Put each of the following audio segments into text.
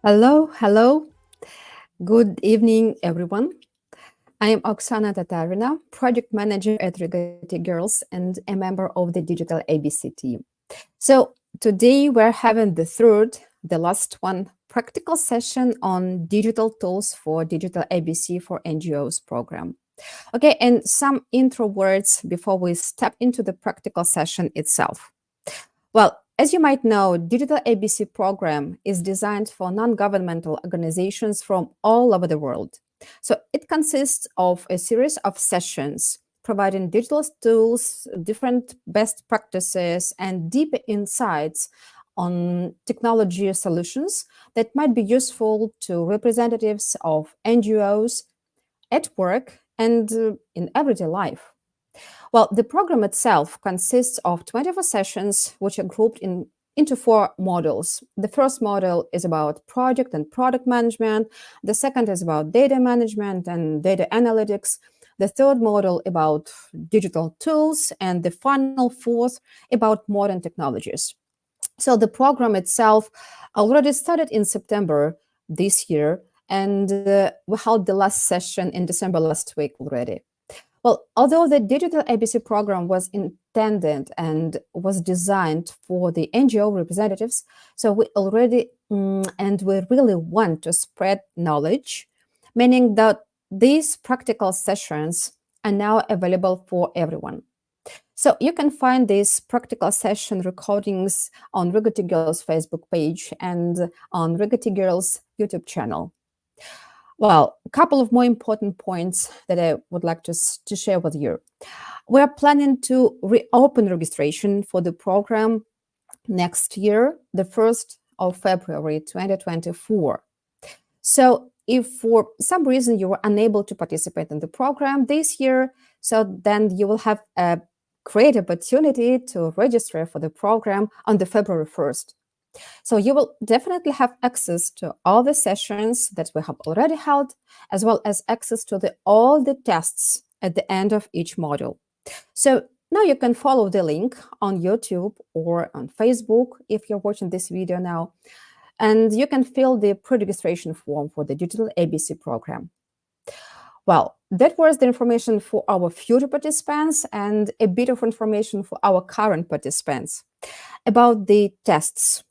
Hello. Good evening, everyone. I am Oksana Tatarina, project manager at Rigetti Girls and a member of the Digital ABC team. So today we're having the last one, practical session on digital tools for Digital ABC for NGOs program. Okay, and some intro words before we step into the practical session itself. Well, as you might know, Digital ABC program is designed for non-governmental organizations from all over the world. So it consists of a series of sessions providing digital tools, different best practices, and deep insights on technology solutions that might be useful to representatives of NGOs at work and in everyday life. Well, the program itself consists of 24 sessions, which are grouped into 4 modules. The first module is about project and product management. The second is about data management and data analytics. The third module about digital tools, and the final fourth about modern technologies. So the program itself already started in September this year, and we held the last session in December last week already. Well, although the Digital ABC program was intended and was designed for the NGO representatives, so we already and we really want to spread knowledge, meaning that these practical sessions are now available for everyone. So you can find these practical session recordings on Rigetti Girls Facebook page and on Rigetti Girls YouTube channel. Well, a couple of more important points that I would like to share with you. We're planning to reopen registration for the program next year, the 1st of February 2024. So if for some reason you were unable to participate in the program this year, so then you will have a great opportunity to register for the program on the February 1st. So you will definitely have access to all the sessions that we have already held, as well as access to all the tests at the end of each module. So now you can follow the link on YouTube or on Facebook if you're watching this video now, and you can fill the pre-registration form for the Digital ABC program. Well, that was the information for our future participants and a bit of information for our current participants about the tests.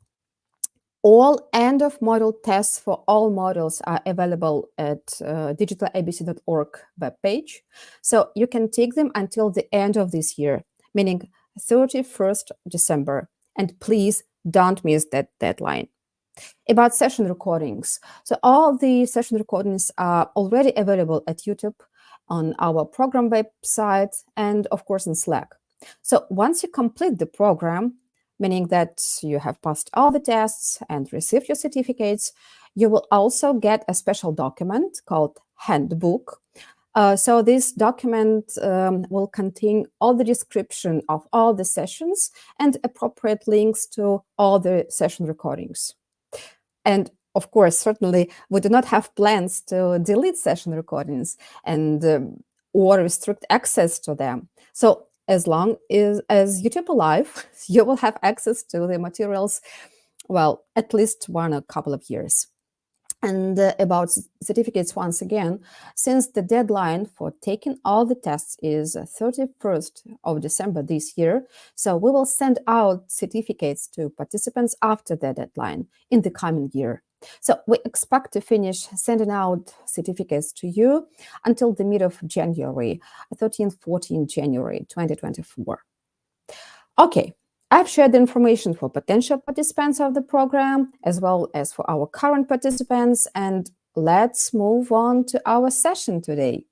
All end-of-module tests for all modules are available at digitalabc.org webpage. So you can take them until the end of this year, meaning 31st December. And please don't miss that deadline. About session recordings. So all the session recordings are already available at YouTube, on our program website, and of course in Slack. So once you complete the program, meaning that you have passed all the tests and received your certificates, you will also get a special document called Handbook. So this document will contain all the description of all the sessions and appropriate links to all the session recordings. And of course, certainly, we do not have plans to delete session recordings and or restrict access to them. So as long as YouTube alive, you will have access to the materials, well, at least a couple of years. And about certificates, once again, since the deadline for taking all the tests is 31st of December this year, so we will send out certificates to participants after the deadline in the coming year. So we expect to finish sending out certificates to you until the mid of January, 13th, 14th January 2024. Okay, I've shared the information for potential participants of the program as well as for our current participants, and let's move on to our session today.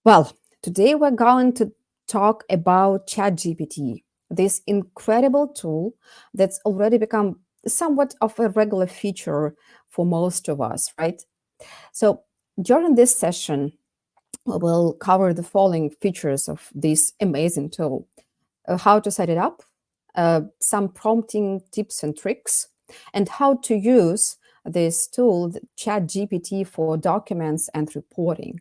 Well, today we're going to talk about ChatGPT, this incredible tool that's already become somewhat of a regular feature for most of us, right? So during this session, we will cover the following features of this amazing tool: how to set it up, some prompting tips and tricks, and how to use this tool, ChatGPT, for documents and reporting.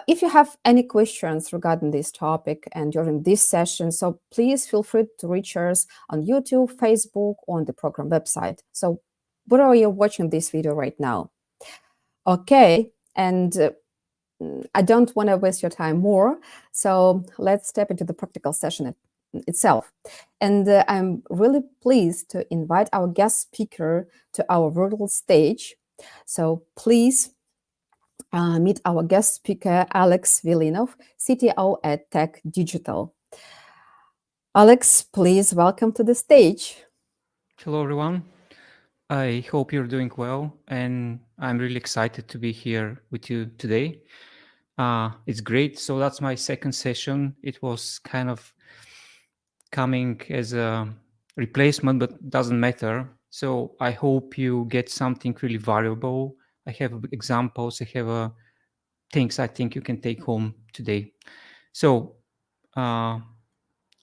If you have any questions regarding this topic and during this session, so please feel free to reach us on YouTube, Facebook, or on the program website. So wherever you're watching this video right now. Okay, and I don't want to waste your time more, so let's step into the practical session itself. And I'm really pleased to invite our guest speaker to our virtual stage. So please meet our guest speaker, Alex Vilinov, CTO at Tech Digital. Alex, please welcome to the stage. Hello, everyone. I hope you're doing well, and I'm really excited to be here with you today. It's great. So that's my second session. It was kind of coming as a replacement, but doesn't matter. So I hope you get something really valuable. I have examples. I have things I think you can take home today. So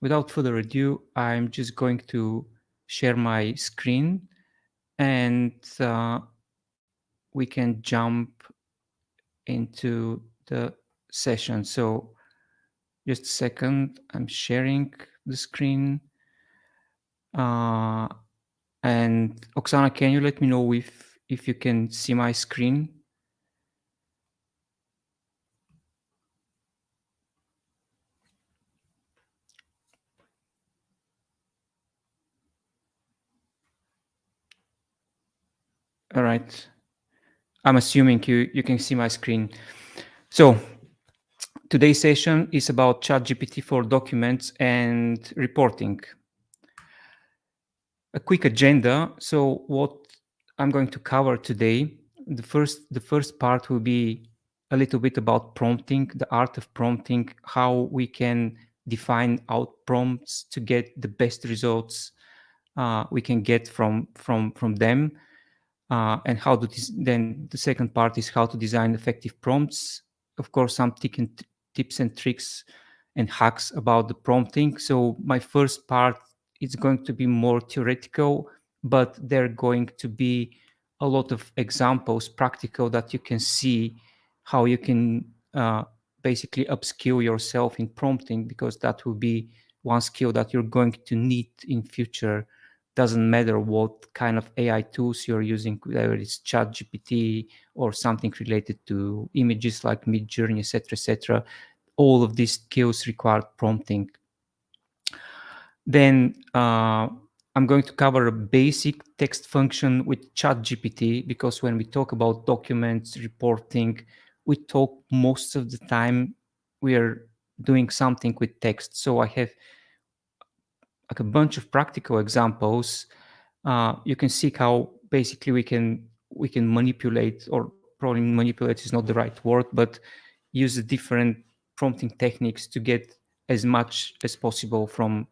without further ado, I'm just going to share my screen, and we can jump into the session. So just a second, I'm sharing the screen. And Oksana, can you let me know if you can see my screen? All right. I'm assuming you can see my screen. So today's session is about ChatGPT for documents and reporting. A quick agenda. So what I'm going to cover today, the first part will be a little bit about prompting, the art of prompting, how we can define out prompts to get the best results we can get from them, and how to then the second part is how to design effective prompts. Of course, some tips and tricks and hacks about the prompting. So my first part is going to be more theoretical, but there are going to be a lot of examples, practical, that you can see how you can basically upskill yourself in prompting, because that will be one skill that you're going to need in future. Doesn't matter what kind of AI tools you're using, whether it's ChatGPT or something related to images like Midjourney, etc., etc. All of these skills require prompting. Then I'm going to cover a basic text function with ChatGPT, because when we talk about documents, reporting, we talk most of the time we are doing something with text. So I have like a bunch of practical examples. You can see how basically we can manipulate, or probably manipulate is not the right word, but use the different prompting techniques to get as much as possible from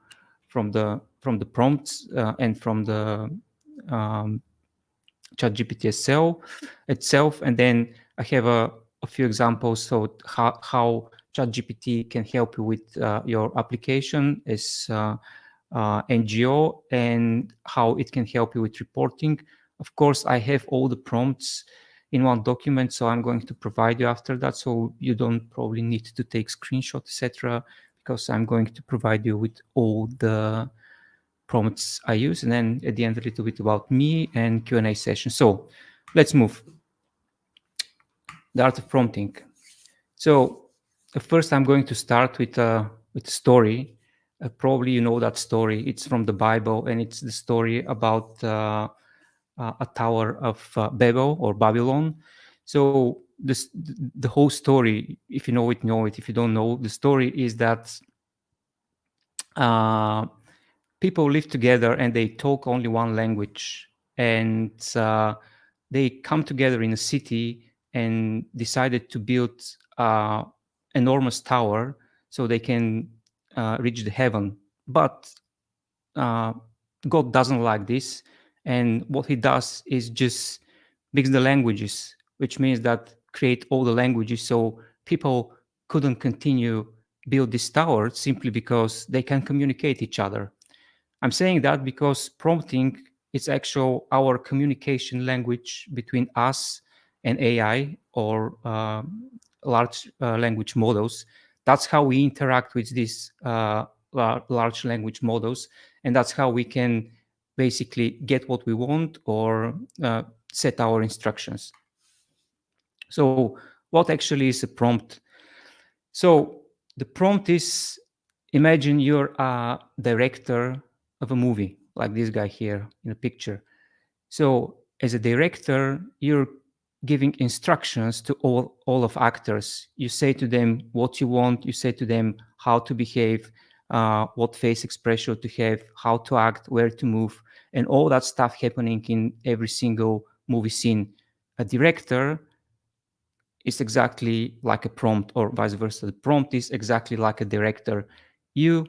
the prompts and from the ChatGPT itself. And then I have a few examples. So how ChatGPT can help you with your application as NGO, and how it can help you with reporting. Of course, I have all the prompts in one document, so I'm going to provide you after that, so you don't probably need to take screenshots, etc., because I'm going to provide you with all the prompts I use, and then at the end a little bit about me and Q&A session. So let's move. The art of prompting. So first I'm going to start with a story. Probably you know that story. It's from the Bible, and it's the story about a tower of Babel or Babylon. So the whole story, if you know it, know it. If you don't know, the story is that uh, people live together and they talk only one language, and they come together in a city and decided to build uh, enormous tower so they can reach the heaven. But uh, God doesn't like this, and what He does is just mix the languages, which means that create all the languages so people couldn't continue build this tower simply because they can communicate each other. I'm saying that because prompting is actual our communication language between us and AI or large language models. That's how we interact with these large language models, and that's how we can basically get what we want or set our instructions. So, what actually is a prompt? So, the prompt is, imagine you're a director of a movie, like this guy here in the picture. So, as a director, you're giving instructions to all of actors. You say to them what you want, you say to them how to behave, what face expression to have, how to act, where to move, and all that stuff happening in every single movie scene. A director is exactly like a prompt, or vice versa. The prompt is exactly like a director. You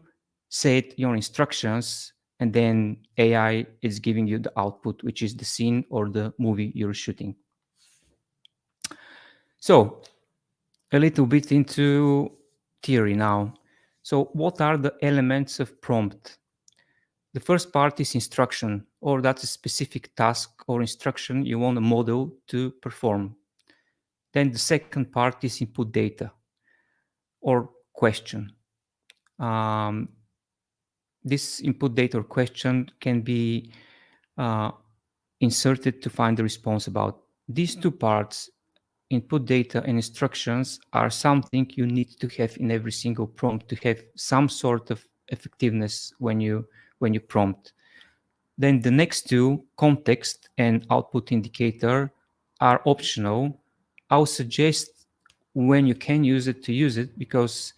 set your instructions, and then AI is giving you the output, which is the scene or the movie you're shooting. So, a little bit into theory now. So, what are the elements of prompt? The first part is instruction, or that's a specific task or instruction you want a model to perform. Then the second part is input data or question. Um, this input data or question can be uh, inserted to find the response about. These two parts, input data and instructions, are something you need to have in every single prompt to have some sort of effectiveness when you prompt. Then the next two, context and output indicator, are optional. I'll suggest when you can use it to use it, because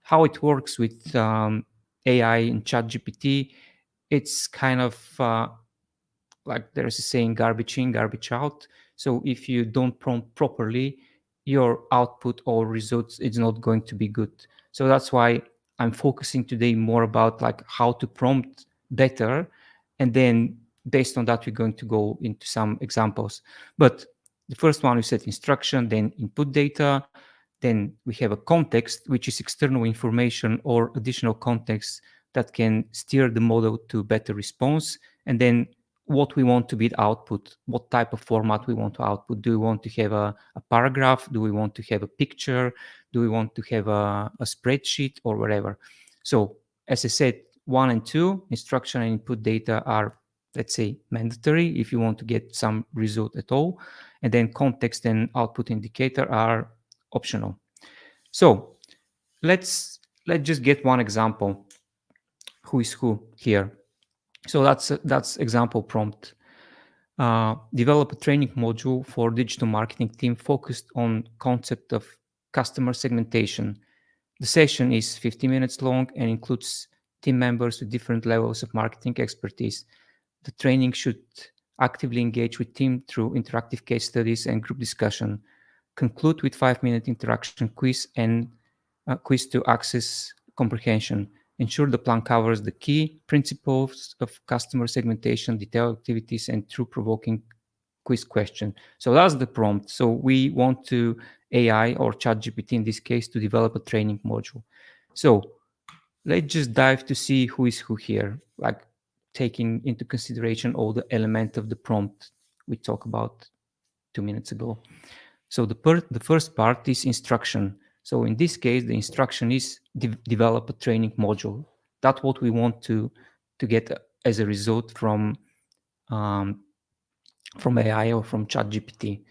how it works with AI and ChatGPT, it's kind of like there's a saying, garbage in, garbage out. So if you don't prompt properly, your output or results is not going to be good. So that's why I'm focusing today more about like how to prompt better, and then based on that we're going to go into some examples. But the first one, we set instruction, then input data, then we have a context, which is external information or additional context that can steer the model to better response. And then what we want to be the output, what type of format we want to output. Do we want to have a paragraph? Do we want to have a picture? Do we want to have a spreadsheet or whatever? So as I said, 1 and 2, instruction and input data are, let's say, mandatory if you want to get some result at all. And then context and output indicator are optional. So let's just get one example. Who is who here? So that's example prompt. Develop a training module for digital marketing team focused on concept of customer segmentation. The session is 50 minutes long and includes team members with different levels of marketing expertise. The training should actively engage with team through interactive case studies and group discussion. Conclude with 5-minute interaction quiz and quiz to access comprehension. Ensure the plan covers the key principles of customer segmentation, detailed activities, and thought-provoking quiz question. So that's the prompt. So we want to AI or ChatGPT in this case to develop a training module. So let's just dive to see who is who here, like taking into consideration all the element of the prompt we talked about 2 minutes ago. So the first part is instruction. So in this case, the instruction is develop a training module. That's what we want to get as a result from AI or from ChatGPT.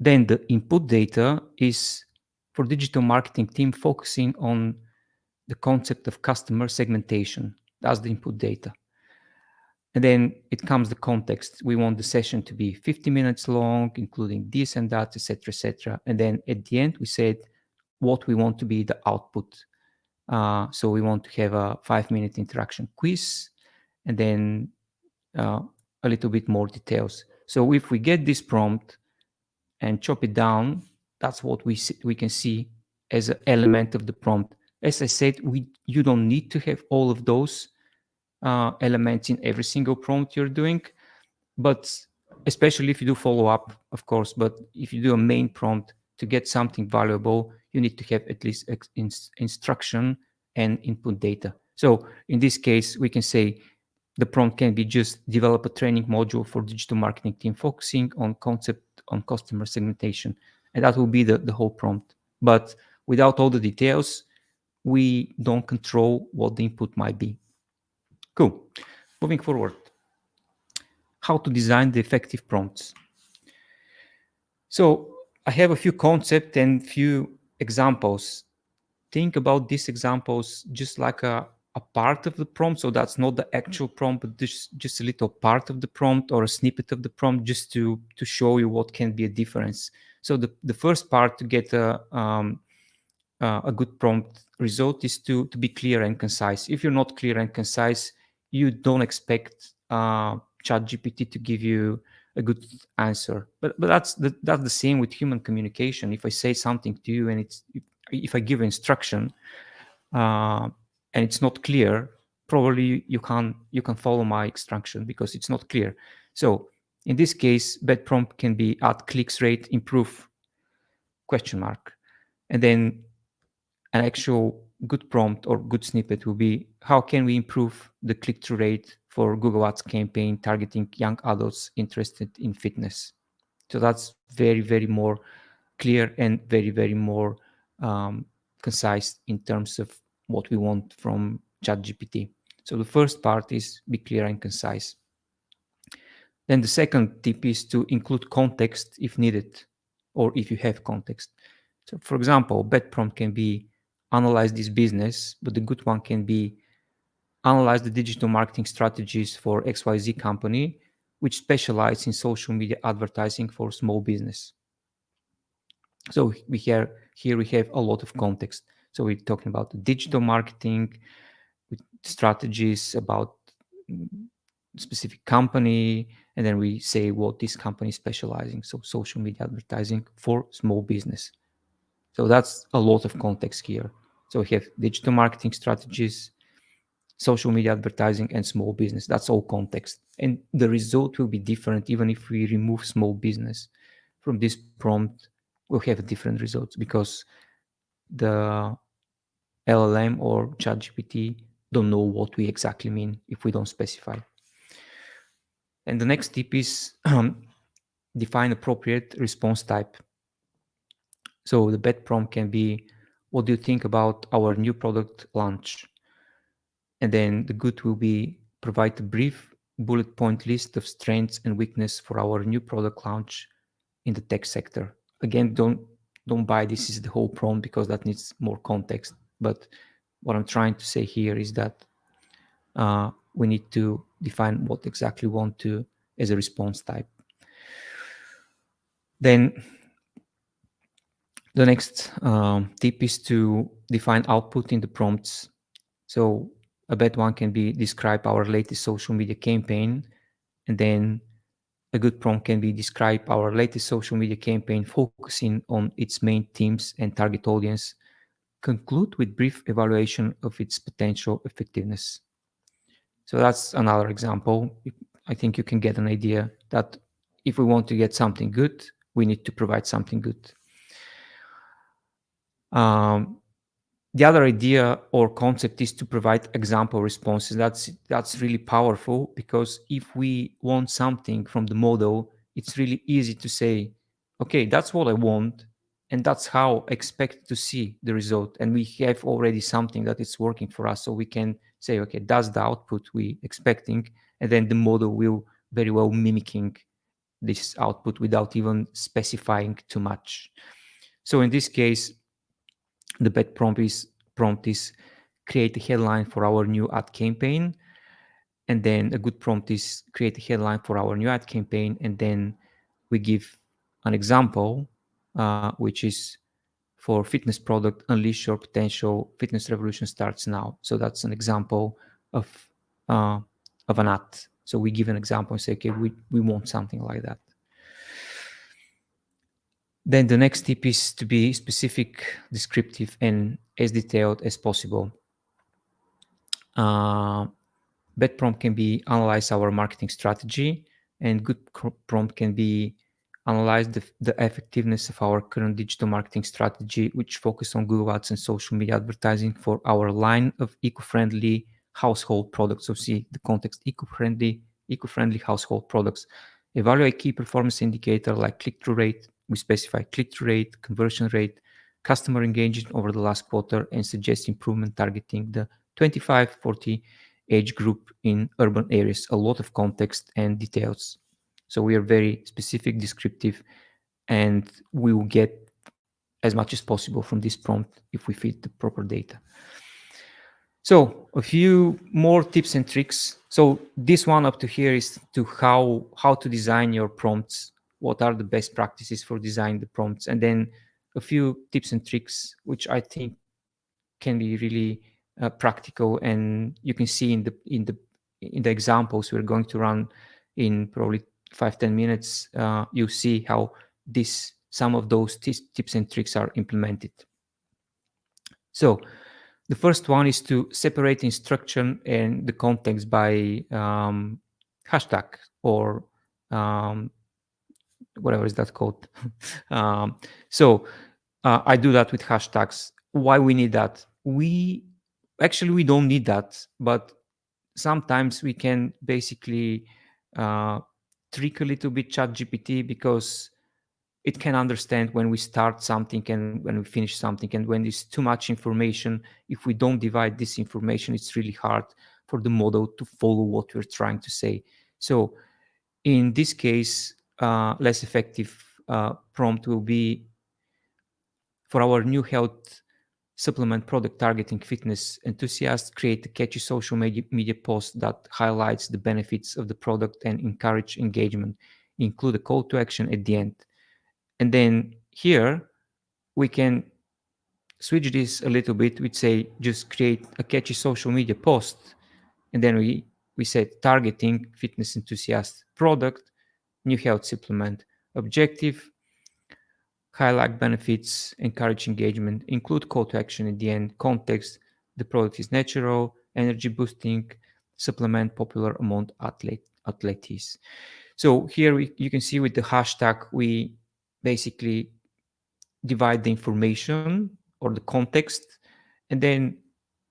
Then the input data is for digital marketing team focusing on the concept of customer segmentation. That's the input data. And then it comes the context. We want the session to be 50 minutes long, including this and that, etc., etc. And then at the end, we said what we want to be the output. So we want to have a 5-minute interaction quiz, and then a little bit more details. So if we get this prompt and chop it down, that's what we can see as an element of the prompt. As I said, you don't need to have all of those elements in every single prompt you're doing, but especially if you do follow up, of course. But if you do a main prompt to get something valuable, you need to have at least instruction and input data. So in this case, we can say the prompt can be just develop a training module for digital marketing team focusing on concept on customer segmentation. And that will be the whole prompt. But without all the details, we don't control what the input might be. Cool. Moving forward. How to design the effective prompts. So I have a few concepts and few examples. Think about these examples just like a part of the prompt. So that's not the actual prompt, but just a little part of the prompt or a snippet of the prompt just to show you what can be a difference. So the first part to get a good prompt result is to be clear and concise. If you're not clear and concise, you don't expect ChatGPT to give you a good answer. But that's the same with human communication. If I say something to you and if I give instruction and it's not clear, probably you can follow my instruction because it's not clear. So in this case, bad prompt can be add clicks rate, improve ? And then an actual good prompt or good snippet will be how can we improve the click-through rate for Google Ads campaign targeting young adults interested in fitness. So that's very, very more clear and very, very more concise in terms of what we want from ChatGPT. So the first part is be clear and concise. Then the second tip is to include context if needed, or if you have context. So for example, bad prompt can be analyze this business, but the good one can be analyze the digital marketing strategies for XYZ company, which specialize in social media advertising for small business. So here we have a lot of context. So we're talking about the digital marketing with strategies about specific company, and then we say what this company is specializing. So social media advertising for small business. So that's a lot of context here. So we have digital marketing strategies, social media advertising, and small business. That's all context. And the result will be different even if we remove small business from this prompt. We'll have different results because the LLM or ChatGPT don't know what we exactly mean if we don't specify. And the next tip is define appropriate response type. So the bad prompt can be, what do you think about our new product launch? And then the good will be provide a brief bullet point list of strengths and weakness for our new product launch in the tech sector. Again, don't buy this is the whole prompt because that needs more context. But what I'm trying to say here is that we need to define what exactly we want to as a response type. Then the next tip is to define output in the prompts. So a bad one can be describe our latest social media campaign, and then a good prompt can be describe our latest social media campaign focusing on its main themes and target audience. Conclude with brief evaluation of its potential effectiveness. So that's another example. I think you can get an idea that if we want to get something good, we need to provide something good. The other idea or concept is to provide example responses. That's really powerful because if we want something from the model, it's really easy to say, okay, that's what I want, and that's how I expect to see the result. And we have already something that is working for us, so we can say, okay, that's the output we expecting, and then the model will very well mimicking this output without even specifying too much. So in this case, the bad prompt is create a headline for our new ad campaign, And then a good prompt is create a headline for our new ad campaign, and then we give an example, which is for fitness product, unleash your potential, fitness revolution starts now. So that's an example of uh, of an ad. So we give an example and say, okay, we want something like that. Then the next tip is to be specific, descriptive, and as detailed as possible. Uh, Bad prompt can be analyze our marketing strategy, and good prompt can be analyze the effectiveness of our current digital marketing strategy, which focus on Google Ads and social media advertising for our line of eco-friendly household products. So see the context: eco-friendly household products. Evaluate key performance indicator like click-through rate. We specify click-through rate, conversion rate, customer engagement over the last quarter, and suggest improvement targeting the 25-40 age group in urban areas. A lot of context and details. So we are very specific, descriptive, and we will get as much as possible from this prompt if we feed the proper data. So a few more tips and tricks. So this one up to here is to how to design your prompts. What are the best practices for designing the prompts? And then a few tips and tricks, which I think can be really practical, and you can see in the examples we're going to run in probably 5-10 minutes. You see how some of those tips and tricks are implemented. So the first one is to separate instruction and the context by hashtag or whatever is that called. So I do that with hashtags. Why we need that? We don't need that, but sometimes we can basically trick a little bit ChatGPT, because it can understand when we start something and when we finish something, and when there's too much information. If we don't divide this information, it's really hard for the model to follow what we're trying to say. So in this case, less effective prompt will be for our new health supplement product targeting fitness enthusiasts: create a catchy social media post that highlights the benefits of the product and encourage engagement. Include a call to action at the end. And then here we can switch this a little bit. We'd say just create a catchy social media post, and then we say targeting fitness enthusiast product, new health supplement, objective, highlight benefits, encourage engagement, include call to action at the end, context: the product is natural, energy boosting supplement popular among athletes. So here you can see with the hashtag we basically divide the information or the context. And then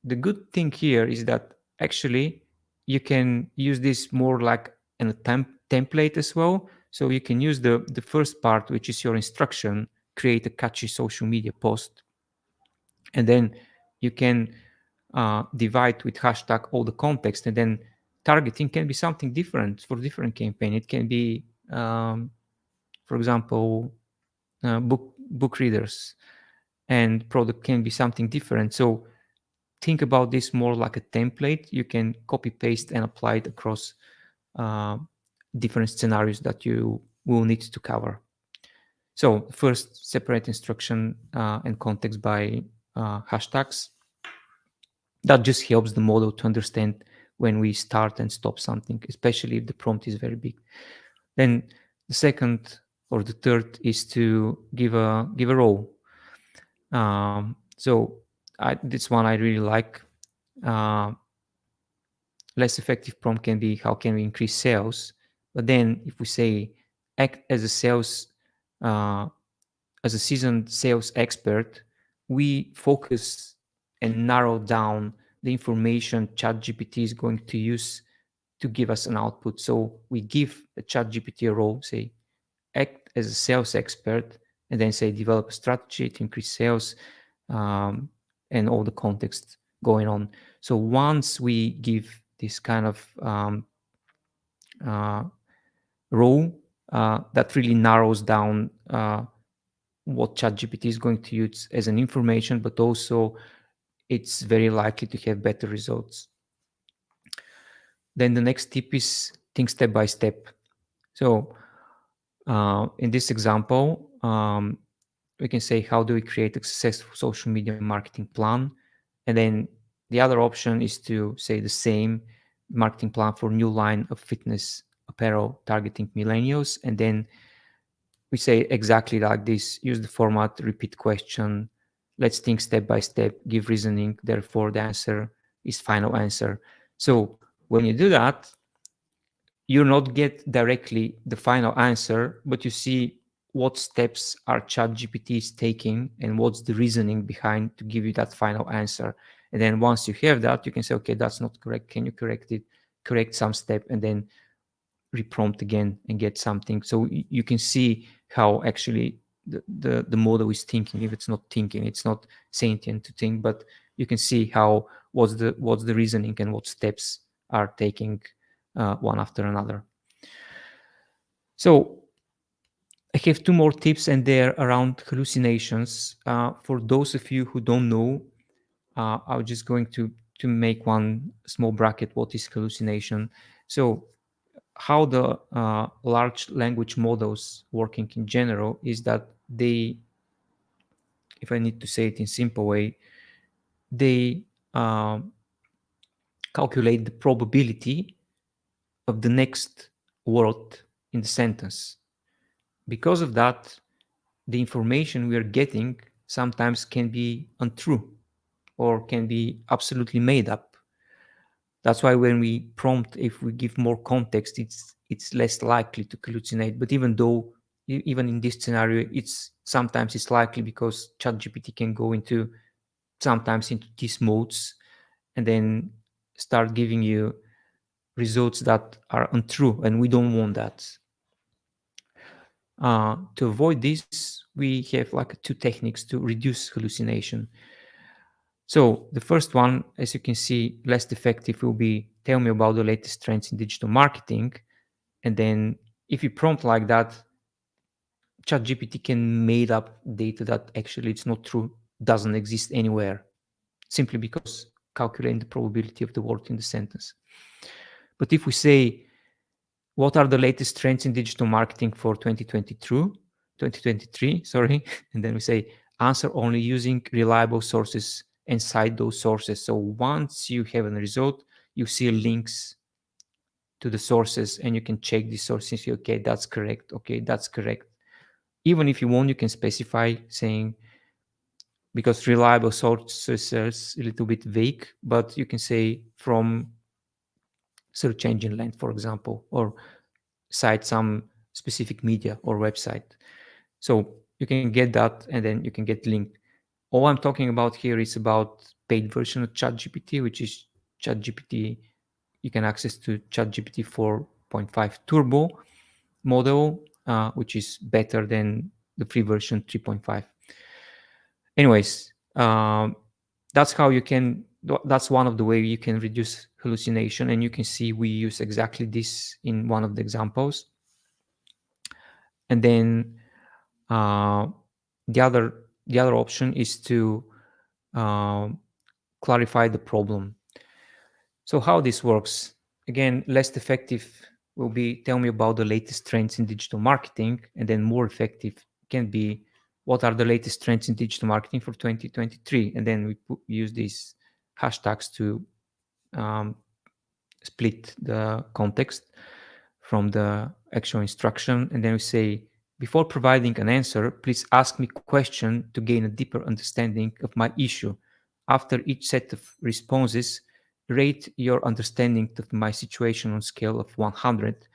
the good thing here is that actually you can use this more like in a template as well. So you can use the first part, which is your instruction: create a catchy social media post, and then you can divide with hashtag all the context. And then targeting can be something different for different campaign. It can be for example book readers, and product can be something different. So think about this more like a template. You can copy paste and apply it across uh, different scenarios that you will need to cover. So first, separate instruction and context by hashtags. That just helps the model to understand when we start and stop something, especially if the prompt is very big. Then the second or the third is to give a role. So this one I really like. Uh, Less effective prompt can be how can we increase sales, but then if we say act as a sales as a seasoned sales expert, we focus and narrow down the information ChatGPT is going to use to give us an output. So we give the ChatGPT a role, say act as a sales expert, and then say develop a strategy to increase sales, and all the context going on. So once we give this kind of uh, role, that really narrows down what ChatGPT is going to use as an information, but also it's very likely to have better results. Then the next tip is think step by step. So in this example, we can say, how do we create a successful social media marketing plan? And then the other option is to say the same marketing plan for new line of fitness apparel targeting millennials. And then we say exactly like this, use the format, repeat question, let's think step by step, give reasoning, therefore the answer is final answer. So when you do that, you not get directly the final answer, but you see what steps are ChatGPT is taking and what's the reasoning behind to give you that final answer. And then once you have that, you can say, okay, that's not correct. Can you correct it? Correct some step and then reprompt again and get something. So you can see how actually the model is thinking. If it's not thinking, it's not sentient to think, but you can see how what's the reasoning and what steps are taking one after another. So I have two more tips, and they're around hallucinations. For those of you who don't know, I'm just going to make one small bracket. What is hallucination? So how the large language models working in general is that they, if I need to say it in simple way, they calculate the probability of the next word in the sentence. Because of that, the information we are getting sometimes can be untrue or can be absolutely made up. That's why when we prompt, if we give more context, it's less likely to hallucinate. But even though, even in this scenario, it's sometimes it's likely because ChatGPT can go into sometimes into these modes and then start giving you results that are untrue, and we don't want that. To avoid this, we have like two techniques to reduce hallucination. So the first one, as you can see, less effective will be tell me about the latest trends in digital marketing. And then if you prompt like that, ChatGPT can made up data that actually it's not true, doesn't exist anywhere, simply because calculating the probability of the word in the sentence. But if we say, what are the latest trends in digital marketing for 2023, sorry, and then we say, answer only using reliable sources and cite those sources. So once you have a result, you see links to the sources and you can check the sources and say, okay, that's correct. Okay, that's correct. Even if you want, you can specify saying, because reliable sources is a little bit vague, but you can say from search engine length, for example, or cite some specific media or website. So you can get that and then you can get link. All I'm talking about here is about paid version of ChatGPT, which is ChatGPT. You can access to ChatGPT 4.5 Turbo model, which is better than the free version 3.5. Anyways, that's how you can, that's one of the way you can reduce hallucination. And you can see we use exactly this in one of the examples. And then the other option is to clarify the problem. So how this works? Again, less effective will be tell me about the latest trends in digital marketing, and then more effective can be what are the latest trends in digital marketing for 2023, and then we use these hashtags to split the context from the actual instruction. And then we say, before providing an answer, please ask me a question to gain a deeper understanding of my issue. After each set of responses, rate your understanding of my situation on scale of 100.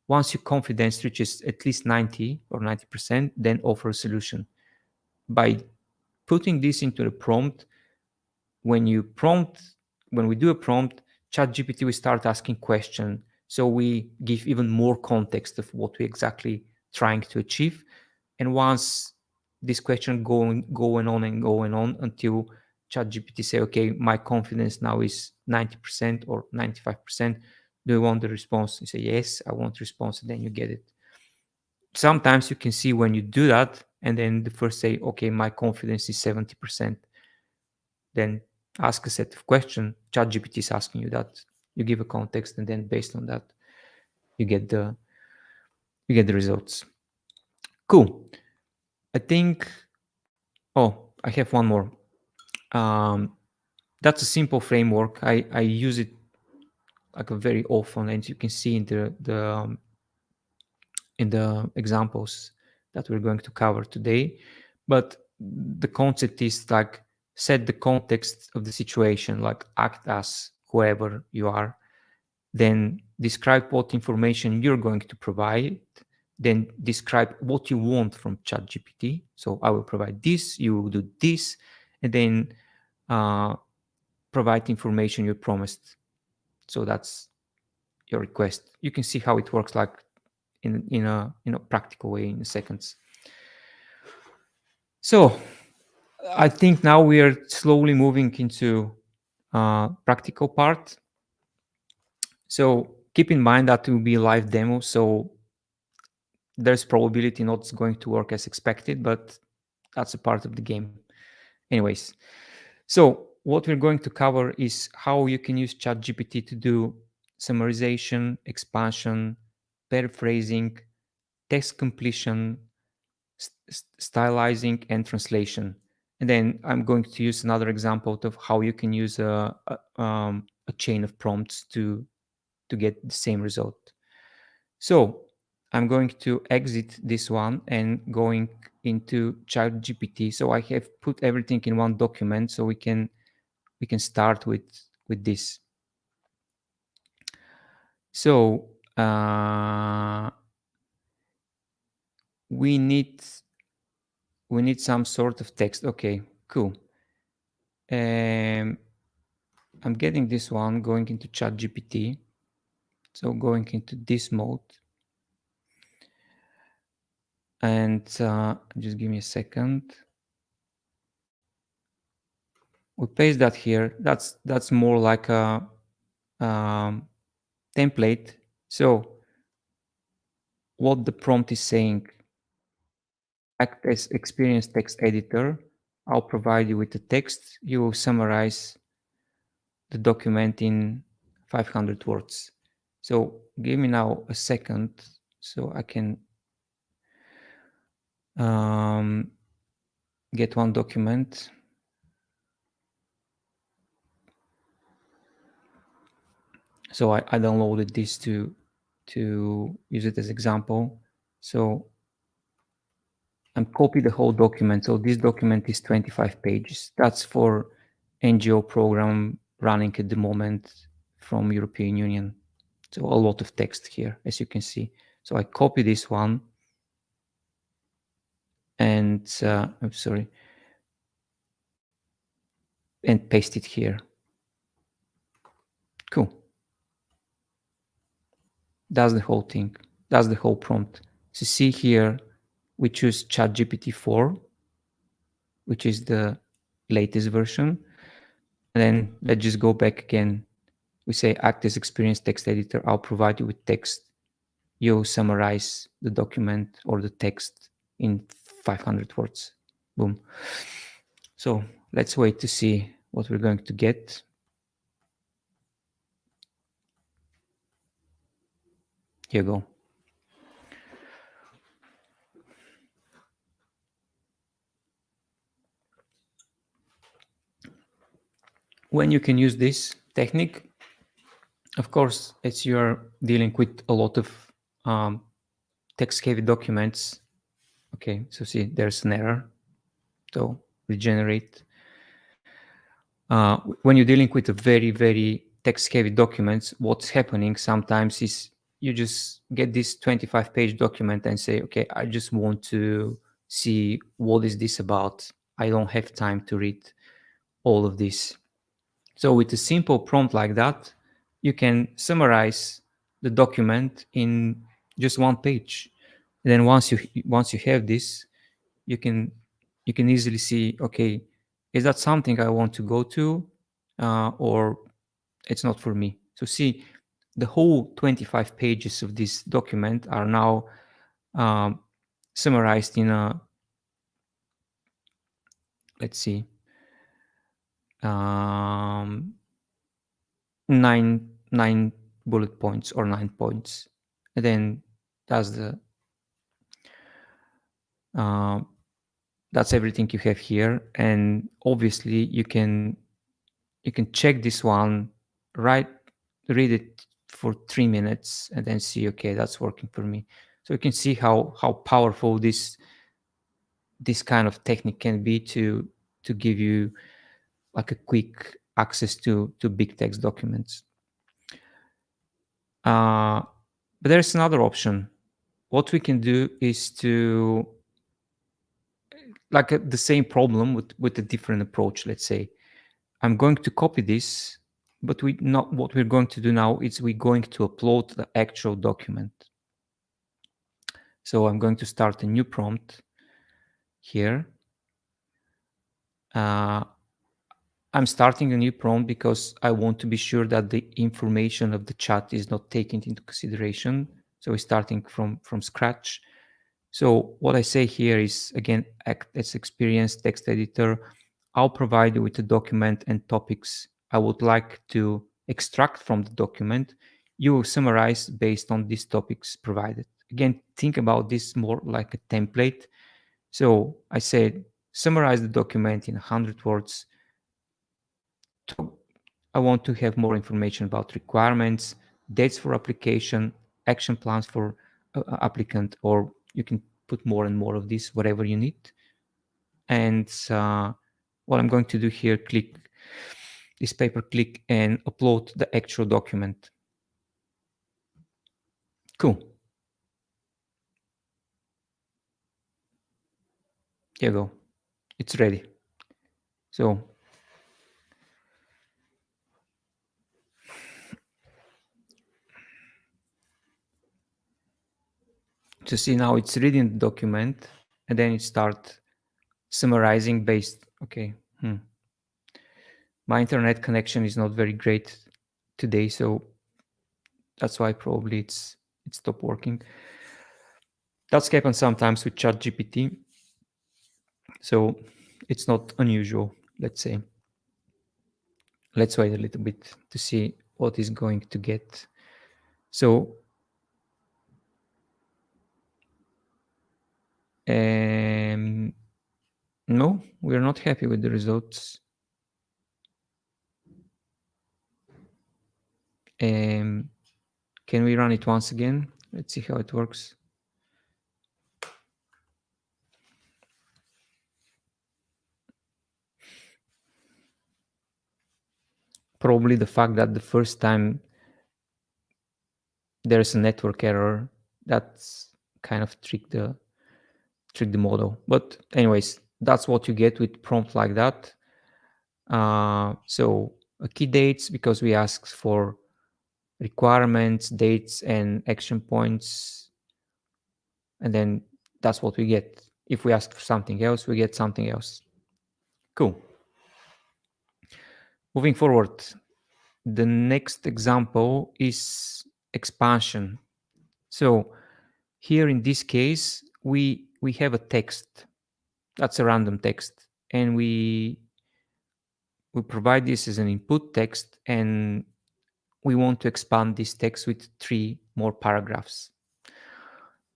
Once your confidence reaches at least 90 or 90%, then offer a solution. By putting this into the prompt, when we do a prompt, ChatGPT will start asking questions. So we give even more context of what we exactly trying to achieve. And once this question going on and going on until ChatGPT say, okay, my confidence now is 90% or 95%. Do you want the response? You say, yes, I want the response, and then you get it. Sometimes you can see when you do that, and then the first say, okay, my confidence is 70%. Then ask a set of questions. ChatGPT is asking you that. you give a context, and then based on that, you get the results. Cool. I think. Oh, I have one more. Um, that's a simple framework. I use it like a very often, and you can see in the examples that we're going to cover today. But the concept is like set the context of the situation, like act as whoever you are, then describe what information you're going to provide, then describe what you want from ChatGPT. So I will provide this, you will do this, and then uh, provide information you promised. So that's your request. You can see how it works, like in a practical way in seconds. So I think now we are slowly moving into practical part. So keep in mind that it will be a live demo, so there's probability not it's going to work as expected, but that's a part of the game. Anyways, so what we're going to cover is how you can use ChatGPT to do summarization, expansion, paraphrasing, text completion, stylizing, and translation. And then I'm going to use another example of how you can use a chain of prompts to get the same result. So I'm going to exit this one and going into ChatGPT. So I have put everything in one document, so we can start with this. So we need some sort of text. Okay, cool. I'm getting this one, going into ChatGPT. So going into this mode. And just give me a second. We paste that here. That's more like a template. So what the prompt is saying, act as experienced text editor. I'll provide you with the text. You will summarize the document in 500 words. So give me now a second so I can get one document. So I downloaded this to use it as example. So I'm copy the whole document. So this document is 25 pages. That's for NGO program running at the moment from European Union. So a lot of text here, as you can see. So I copy this one and I'm sorry, and paste it here. Cool. That's the whole thing. That's the whole prompt. So see here, we choose ChatGPT 4, which is the latest version. And then let's just go back again. We say act as experienced text editor. I'll provide you with text. You summarize the document or the text in 500 words. Boom. So let's wait to see what we're going to get. Here you go. When you can use this technique, of course, it's you're dealing with a lot of text-heavy documents. Okay, so see, there's an error. So regenerate. When you're dealing with a very, very text-heavy documents, what's happening sometimes is you just get this 25-page document and say, okay, I just want to see what is this about. I don't have time to read all of this. So with a simple prompt like that, you can summarize the document in just one page. And then once you have this, you can easily see, okay, is that something I want to go to, or it's not for me. So see, the whole 25 pages of this document are now summarized in a, let's see, 9 9 bullet points or 9 points, and then that's the uh, that's everything you have here. And obviously you can check this one, right, read it for 3 minutes and then see, okay, that's working for me. So you can see how powerful this kind of technique can be to give you like a quick access to big text documents. But there's another option. What we can do is to like the same problem with a different approach. Let's say I'm going to copy this, but we not what we're going to do now is we're going to upload the actual document. So I'm going to start a new prompt here. I'm starting a new prompt because I want to be sure that the information of the chat is not taken into consideration. So we're starting from scratch. So what I say here is, again, act as experienced text editor. I'll provide you with a document and topics I would like to extract from the document. You will summarize based on these topics provided. Again, think about this more like a template. So I said, summarize the document in 100 words. I want to have more information about requirements, dates for application, action plans for applicant, or you can put more and more of this, whatever you need. And what I'm going to do here, click this paper click and upload the actual document. Cool. Here you go. It's ready. So to see now it's reading the document and then it starts summarizing based, okay. My internet connection is not very great today, so that's why probably it stopped working. That's happened sometimes with ChatGPT, so it's not unusual, let's say. Let's wait a little bit to see what is going to get. So no, we're not happy with the results. Can we run it once again? Let's see how it works. Probably the fact that the first time there's a network error, that's kind of trick the model. But anyways, that's what you get with prompt like that. So key dates, because we ask for requirements, dates, and action points, and then that's what we get. If we ask for something else, we get something else. Cool. Moving forward, the next example is expansion. So here in this case, we have a text. That's a random text, and we provide this as an input text, and we want to expand this text with 3 more paragraphs.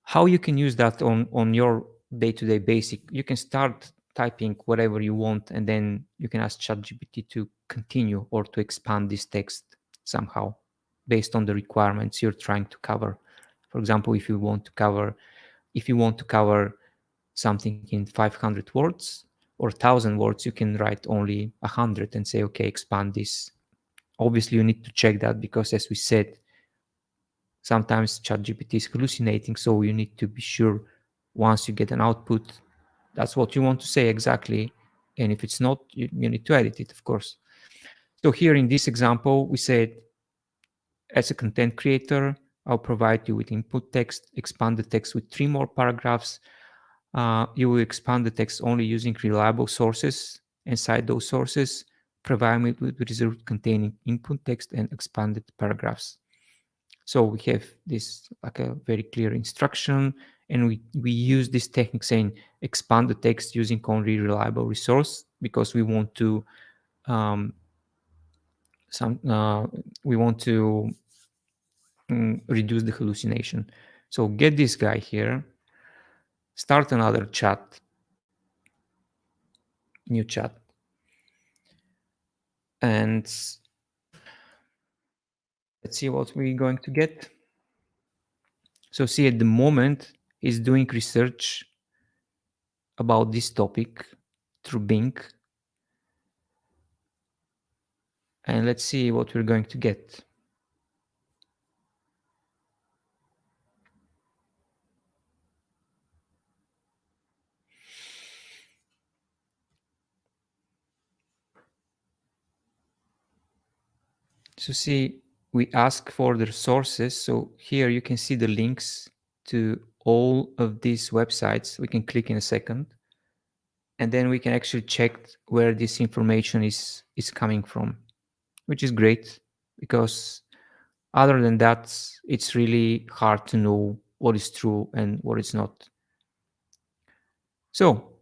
How you can use that on your day-to-day basic, you can start typing whatever you want, and then you can ask ChatGPT to continue or to expand this text somehow based on the requirements you're trying to cover. For example, if you want to cover something in 500 words or 1,000 words, you can write only 100 and say, okay, expand this. Obviously, you need to check that because, as we said, sometimes ChatGPT is hallucinating, so you need to be sure once you get an output, that's what you want to say exactly. And if it's not, you need to edit it, of course. So here in this example, we said, as a content creator, I'll provide you with input text, expand the text with 3 more paragraphs. You will expand the text only using reliable sources. Inside those sources, provide me with result containing input text and expanded paragraphs. So we have this like a very clear instruction, and we use this technique saying expand the text using only reliable resource because we want to we want to reduce the hallucination. So get this guy here, start another chat, new chat, and let's see what we're going to get. So see, at the moment, he's doing research about this topic through Bing. And let's see what we're going to get. So see, we ask for the resources. So here you can see the links to all of these websites. We can click in a second. And then we can actually check where this information is coming from, which is great, because other than that, it's really hard to know what is true and what is not. So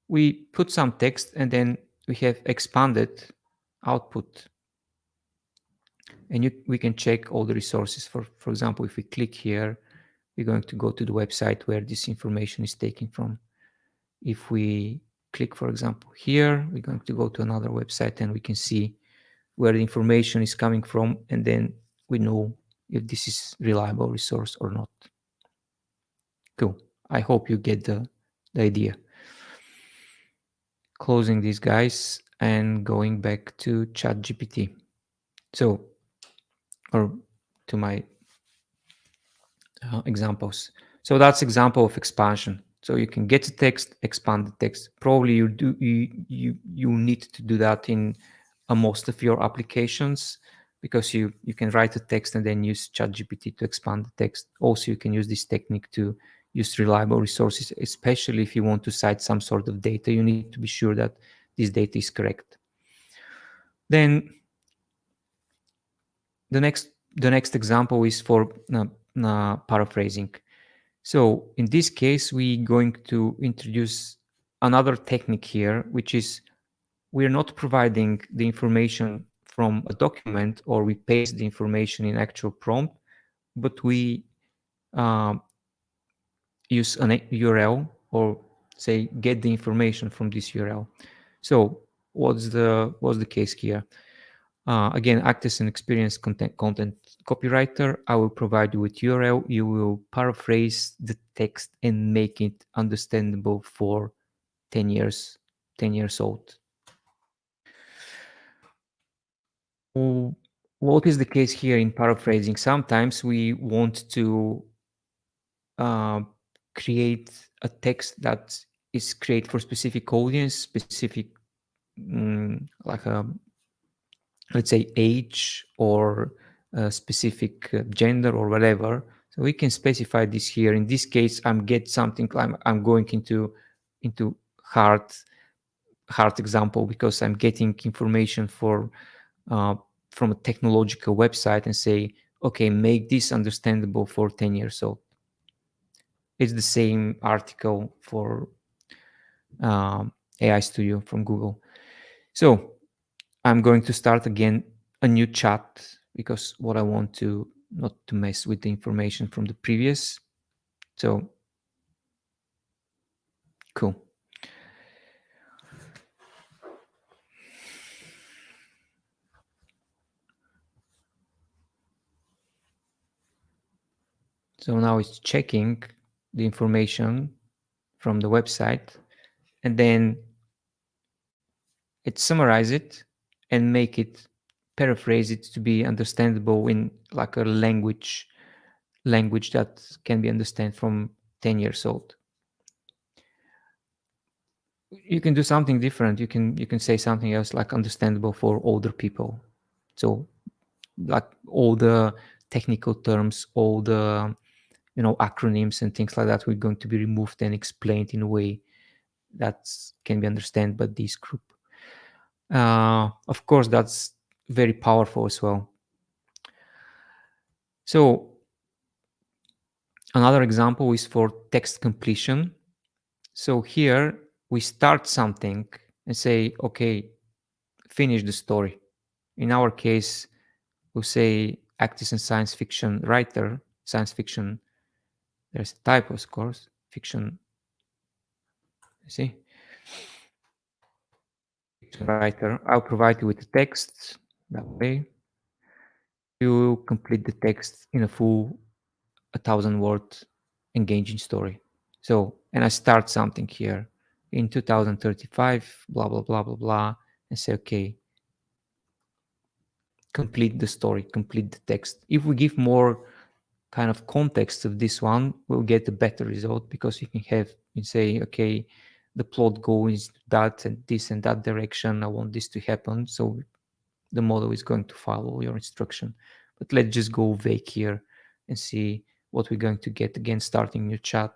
we put some text and then we have expanded output. And we can check all the resources. For example, if we click here, we're going to go to the website where this information is taken from. If we click, for example, here, we're going to go to another website and we can see where the information is coming from, and then we know if this is reliable resource or not. Cool. I hope you get the idea. Closing these guys and going back to ChatGPT. So, or to my examples. So that's example of expansion. So you can get the text, expand the text. Probably you need to do that in most of your applications, because you can write a text and then use ChatGPT to expand the text. Also, you can use this technique to use reliable resources, especially if you want to cite some sort of data. You need to be sure that this data is correct. Then the next example is for paraphrasing. So in this case, we're going to introduce another technique here, which is we're not providing the information from a document or we paste the information in actual prompt, but we use an URL, or say get the information from this URL. So what's the case here? Again, act as an experienced content copywriter. I will provide you with URL. You will paraphrase the text and make it understandable for 10 years old. What is the case here in paraphrasing? Sometimes we want to create a text that is created for specific audience, specific like a, let's say, age or a specific gender or whatever. So we can specify this here. In this case, I'm going into hard example, because I'm getting information from a technological website and say, okay, make this understandable for 10 years old. It's the same article for AI Studio from Google. So I'm going to start again a new chat, because what I want to not to mess with the information from the previous. So cool. So now it's checking the information from the website, and then it summarize it and make it, paraphrase it to be understandable in like a language that can be understood from 10 years old. You can do something different. You can say something else, like understandable for older people. So like all the technical terms, all the acronyms and things like that, we're going to be removed and explained in a way that can be understood by this group. Of course, that's very powerful as well. So another example is for text completion. So here we start something and say, okay, finish the story. In our case, we'll say act as a science fiction writer, science fiction, there's a type, of course, fiction, you see, fiction writer. I'll provide you with the text that way. You complete the text in a full 1,000-word engaging story. So, and I start something here in 2035, blah, blah, blah, blah, blah, and say, okay, complete the story, complete the text. If we give more kind of context of this one, we'll get a better result, because you can have, you say, okay, the plot goes that and this and that direction. I want this to happen. So the model is going to follow your instruction. But let's just go vague here and see what we're going to get. Again, starting new chat.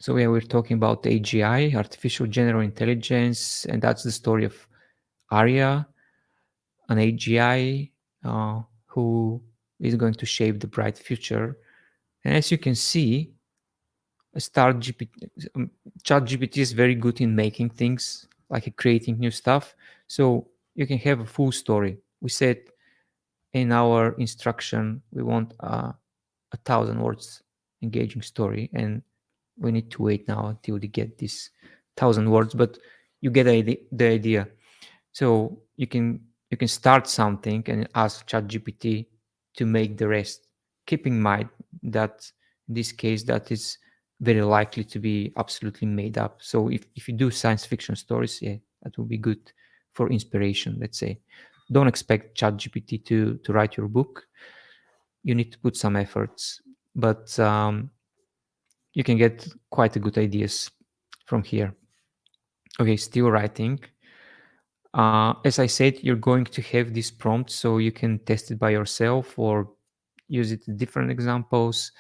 So yeah, we're talking about AGI, artificial general intelligence, and that's the story of Arya, an AGI who is going to shape the bright future. And as you can see, ChatGPT is very good in making things, like creating new stuff. So you can have a full story. We said in our instruction we want a 1,000 words engaging story, and we need to wait now until we get this 1,000 words, but you get the idea. So you can start something and ask ChatGPT to make the rest. Keep in mind that in this case that is very likely to be absolutely made up. So if you do science fiction stories, yeah, that will be good for inspiration, let's say. Don't expect ChatGPT to write your book. You need to put some efforts, but you can get quite a good ideas from here. Okay, still writing. As I said, you're going to have this prompt, so you can test it by yourself or use it in different examples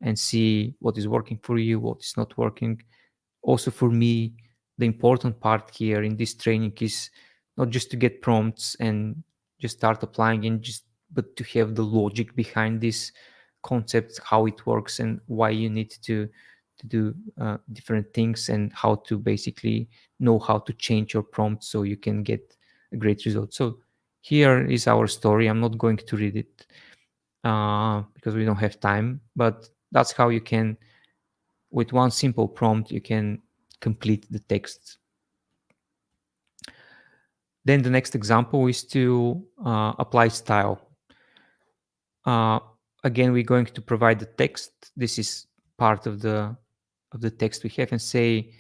and see what is working for you, what is not working. Also, for me, the important part here in this training is not just to get prompts and just start applying and but to have the logic behind this concept, how it works and why you need to do different things, and how to basically know how to change your prompt so you can get a great result. So here is our story. I'm not going to read it because we don't have time, but that's how you can, with one simple prompt, you can complete the text. Then the next example is to apply style. Again, we're going to provide the text. This is part of the text we have, and say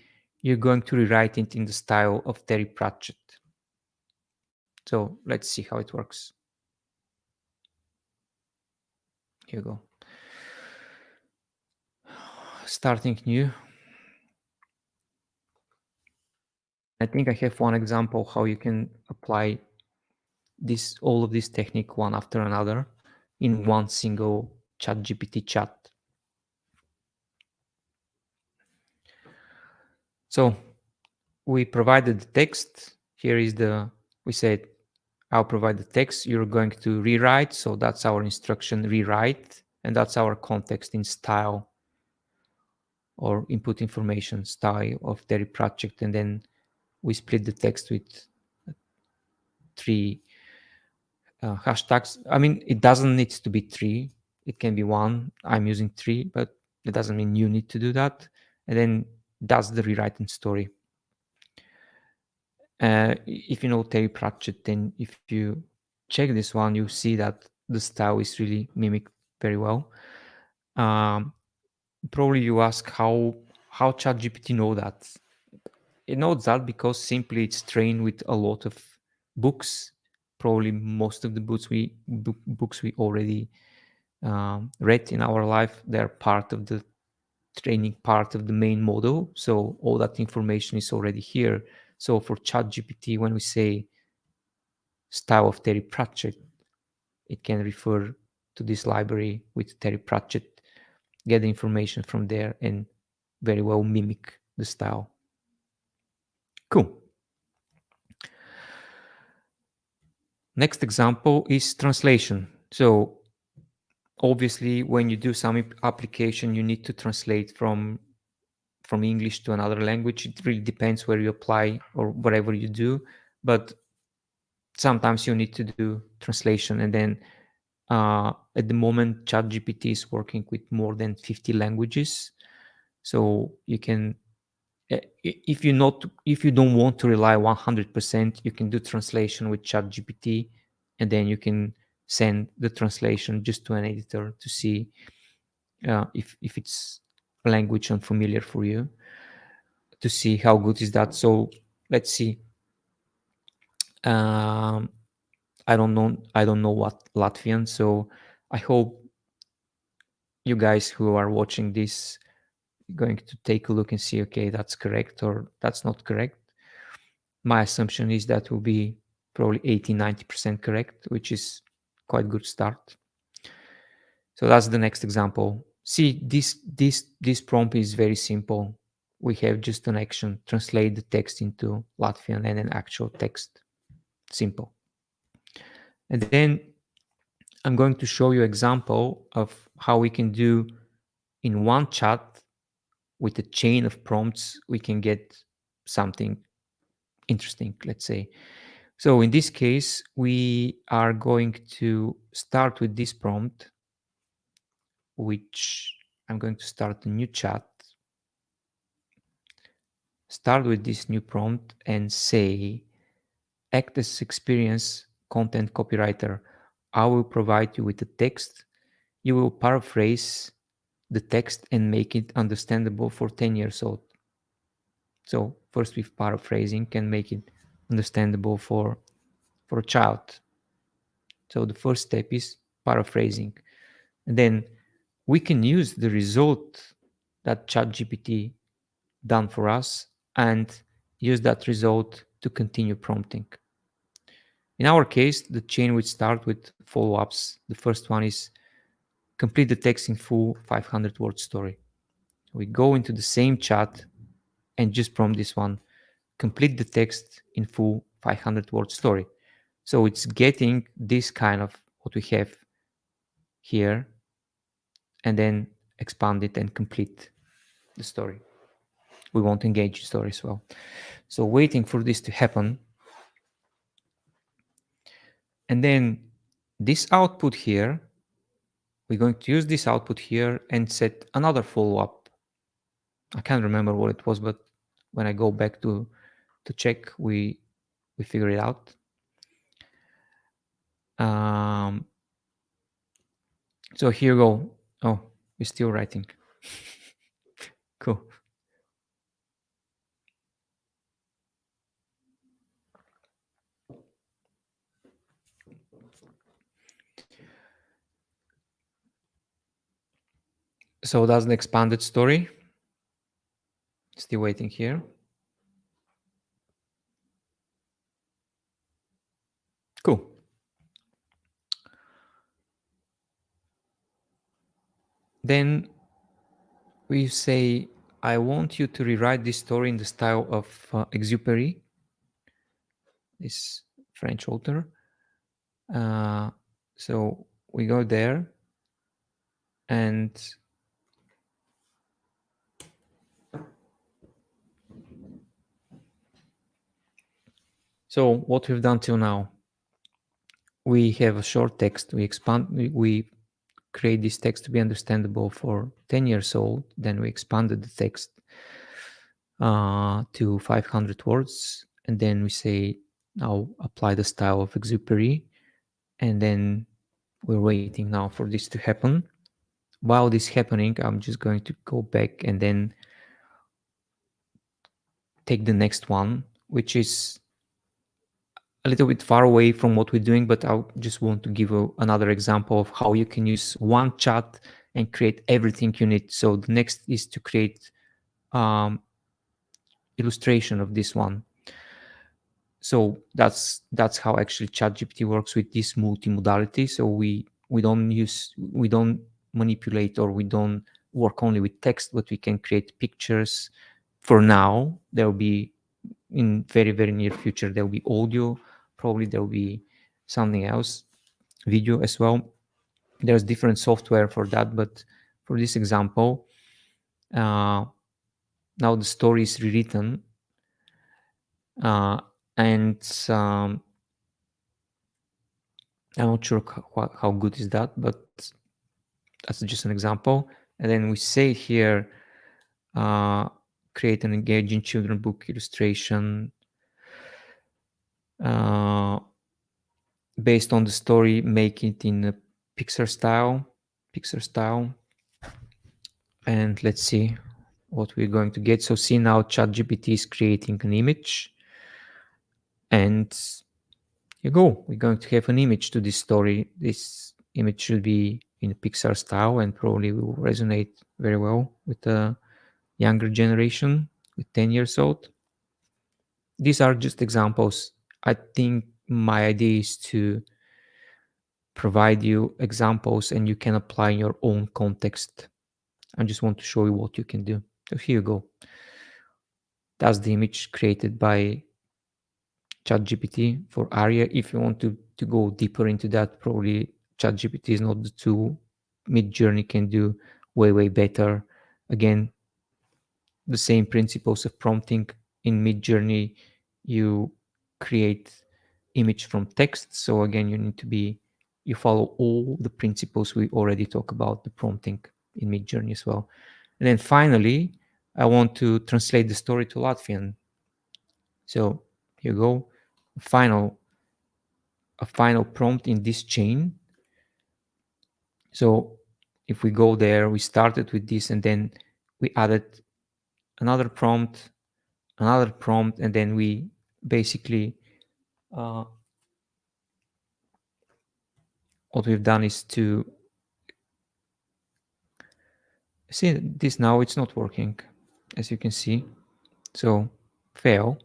you're going to rewrite it in the style of Terry Pratchett. So let's see how it works. Here you go. Starting new. I think I have one example how you can apply all of this technique one after another in one single ChatGPT chat. So we provided the text. Here is we said, I'll provide the text. You're going to rewrite. So that's our instruction, rewrite. And that's our context in style or input information style of Terry Pratchett. And then we split the text with 3 hashtags. I mean, it doesn't need to be 3. It can be 1. I'm using 3, but it doesn't mean you need to do that. And then that's the rewriting story. If you know Terry Pratchett, then if you check this one, you see that the style is really mimicked very well. Probably you ask how ChatGPT know that. It knows that because simply it's trained with a lot of books. Probably most of the books we already read in our life, they're part of the training part of the main model. So all that information is already here. So for ChatGPT, when we say style of Terry Pratchett, it can refer to this library with Terry Pratchett, get the information from there, and very well mimic the style. Cool. Next example is translation. So obviously, when you do some application, you need to translate from English to another language. It really depends where you apply or whatever you do, but sometimes you need to do translation. And then at the moment, ChatGPT is working with more than 50 languages, so you can, if you don't want to rely 100%, you can do translation with ChatGPT, and then you can send the translation just to an editor to see if it's a language unfamiliar for you, to see how good is that. So let's see. um, I don't know what Latvian, so I hope you guys who are watching this going to take a look and see, okay, that's correct or that's not correct. My assumption is that will be probably 80-90% correct, which is quite good start. So that's the next example. See, this prompt is very simple. We have just an action, translate the text into Latvian and an actual text. Simple. And then I'm going to show you example of how we can do in one chat with a chain of prompts. We can get something interesting, let's say. So in this case, we are going to start with this prompt, which I'm going to start a new chat. Start with this new prompt and say, act as experience content copywriter. I will provide you with the text. You will paraphrase the text and make it understandable for 10 years old. So first with paraphrasing can make it understandable for a child. So the first step is paraphrasing. And then we can use the result that ChatGPT done for us and use that result to continue prompting. In our case, the chain would start with follow-ups. The first one is complete the text in full 500-word story. We go into the same chat and just prompt this one, complete the text in full 500-word story. So it's getting this kind of what we have here, and then expand it and complete the story. We want to engage the story as well. So waiting for this to happen. And then this output here, we're going to use this output here and set another follow-up. I can't remember what it was, but when I go back to check, we figure it out. So here we go. Oh, we're still writing. Cool. So that's the expanded story. Still waiting here. Cool. Then we say, I want you to rewrite this story in the style of Exupery, this French author. So we go there and so what we've done till now, we have a short text, we create this text to be understandable for 10 years old, then we expanded the text to 500 words, and then we say, now apply the style of Exupery, and then we're waiting now for this to happen. While this is happening, I'm just going to go back and then take the next one, which is a little bit far away from what we're doing, but I just want to give another example of how you can use one chat and create everything you need. So the next is to create illustration of this one. So that's how actually ChatGPT works with this multimodality. So we don't manipulate, or we don't work only with text, but we can create pictures. For now, there will be, in very, very near future, there will be audio. Probably there will be something else, video as well. There's different software for that, but for this example, now the story is rewritten, and I'm not sure how good is that, but that's just an example. And then we say here, create an engaging children book illustration based on the story, make it in a Pixar style. And let's see what we're going to get. So see, now ChatGPT is creating an image, and here you go. We're going to have an image to this story. This image should be in a Pixar style and probably will resonate very well with the younger generation, with 10 years old. These are just examples. I think my idea is to provide you examples and you can apply in your own context. I just want to show you what you can do. So here you go. That's the image created by ChatGPT for Aria. If you want to go deeper into that, probably ChatGPT is not the tool. Midjourney can do way better. Again, the same principles of prompting. In Midjourney, you create image from text. So again, you follow all the principles we already talked about, the prompting in Midjourney as well. And then finally, I want to translate the story to Latvian. So here you go, a final prompt in this chain. So if we go there, we started with this and then we added another prompt, and then we basically, what we've done is to see this. Now it's not working, as you can see. So fail.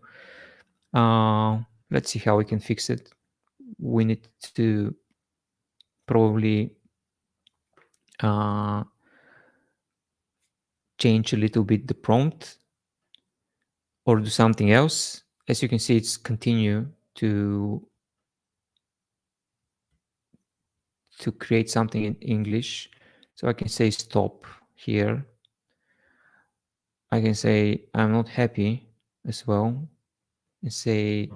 Let's see how we can fix it. We need to probably change a little bit the prompt or do something else. As you can see, it's continue to create something in English. So I can say stop here. I can say I'm not happy as well, and say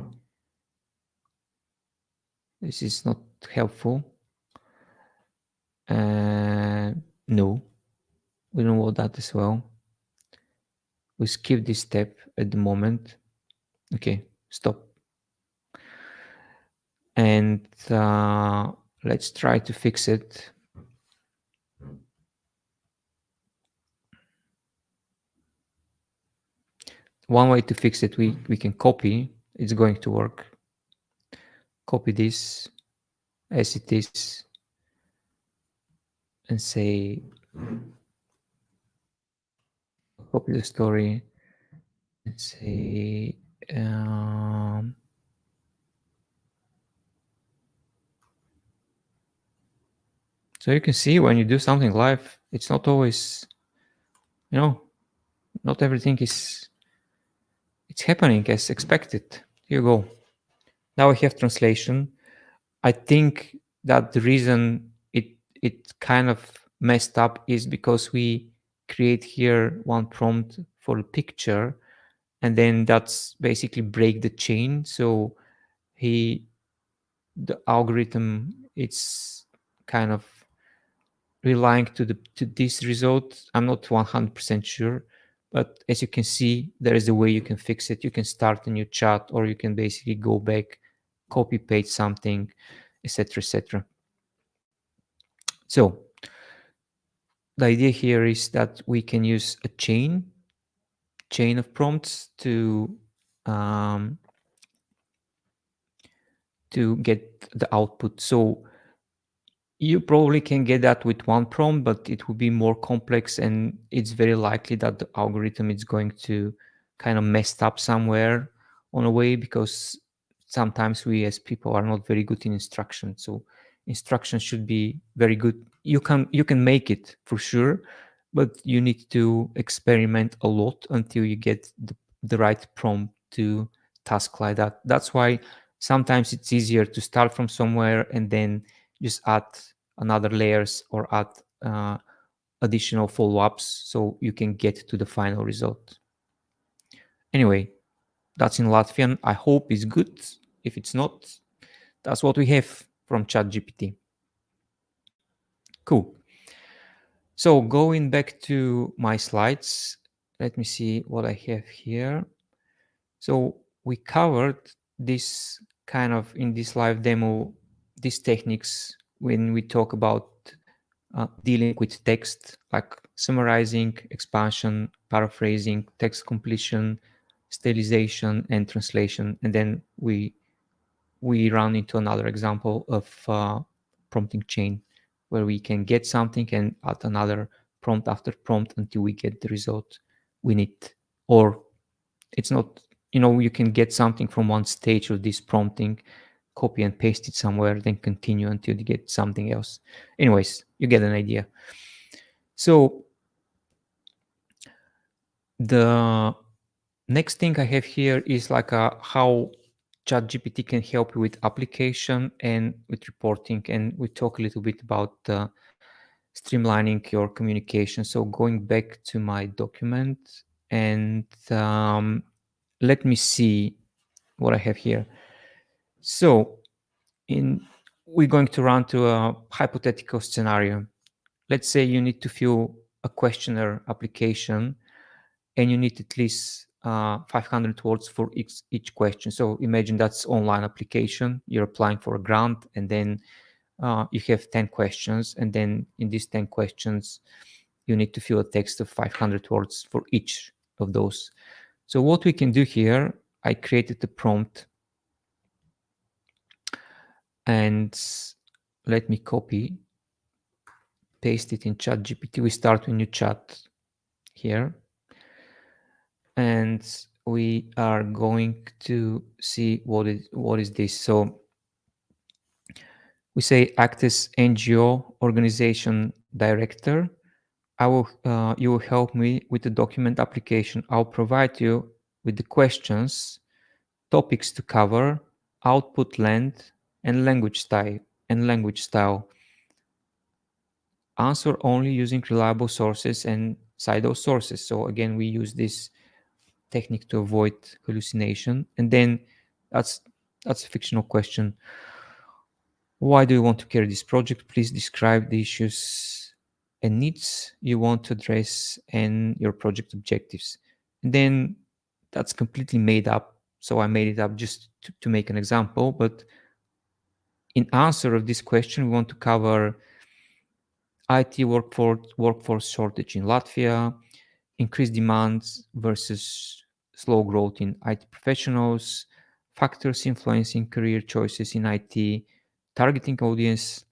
this is not helpful. No, we don't want that as well. We skip this step at the moment. Okay, stop. And let's try to fix it. One way to fix it, we can copy. It's going to work. Copy this as it is and say, copy the story and say, so you can see when you do something live, it's not always, not everything it's happening as expected. Here you go. Now we have translation. I think that the reason it kind of messed up is because we create here one prompt for a picture, and then that's basically break the chain. So the algorithm, it's kind of relying to this result. I'm not 100% sure, but as you can see, there is a way you can fix it. You can start a new chat, or you can basically go back, copy paste something, etc., etc. So the idea here is that we can use a chain of prompts to get the output. So you probably can get that with one prompt, but it will be more complex, and it's very likely that the algorithm is going to kind of messed up somewhere on a way, because sometimes we as people are not very good in instruction. So instructions should be very good. You can make it for sure, but you need to experiment a lot until you get the right prompt to task like that. That's why sometimes it's easier to start from somewhere and then just add another layers or add additional follow-ups so you can get to the final result. Anyway, that's in Latvian. I hope it's good. If it's not, that's what we have from ChatGPT. Cool. So going back to my slides, let me see what I have here. So we covered this kind of in this live demo, these techniques when we talk about dealing with text, like summarizing, expansion, paraphrasing, text completion, stylization, and translation. And then we run into another example of prompting chain, where we can get something and add another prompt after prompt until we get the result we need. Or it's not, you can get something from one stage of this prompting, copy and paste it somewhere, then continue until you get something else. Anyways, you get an idea. So the next thing I have here is like how ChatGPT can help you with application and with reporting. And we talk a little bit about streamlining your communication. So going back to my document and let me see what I have here. So we're going to run to a hypothetical scenario. Let's say you need to fill a questionnaire application and you need at least 500 words for each question. So imagine that's online application. You're applying for a grant, and then you have 10 questions. And then in these 10 questions, you need to fill a text of 500 words for each of those. So what we can do here, I created a prompt, and let me copy, paste it in ChatGPT. We start a new chat here. And we are going to see what is this. So we say act as NGO organization director. You will help me with the document application. I'll provide you with the questions, topics to cover, output length, and language style. Answer only using reliable sources and cite those sources. So again, we use this technique to avoid hallucination. And then that's a fictional question. Why do you want to carry this project? Please describe the issues and needs you want to address and your project objectives. And then that's completely made up. So I made it up just to make an example. But in answer of this question, we want to cover IT workforce shortage in Latvia, increased demands versus slow growth in IT professionals, factors influencing career choices in IT, targeting audience,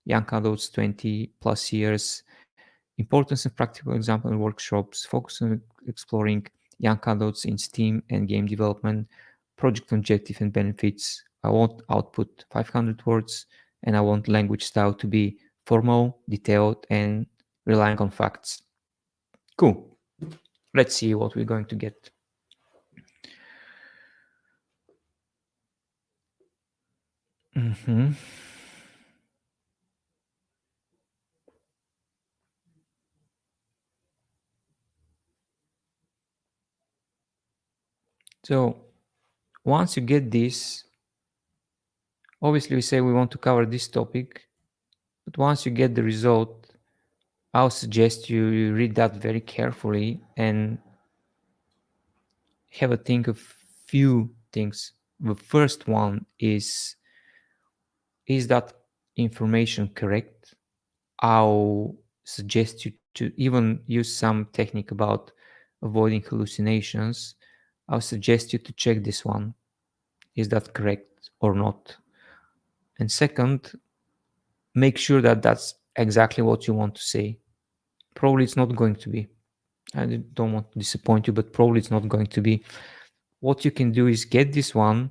young adults 20 plus years, importance of practical example workshops, focus on exploring young adults in STEAM and game development, project objective and benefits. I want output 500 words, and I want language style to be formal, detailed, and relying on facts. Cool. Let's see what we're going to get. Mm-hmm. So once you get this, obviously we say we want to cover this topic, but once you get the result, I'll suggest you read that very carefully and have a think of few things. The first one is that information correct? I'll suggest you to even use some technique about avoiding hallucinations. I'll suggest you to check this one. Is that correct or not? And second, make sure that that's exactly what you want to say. Probably it's not going to be. I don't want to disappoint you, but probably it's not going to be. What you can do is get this one,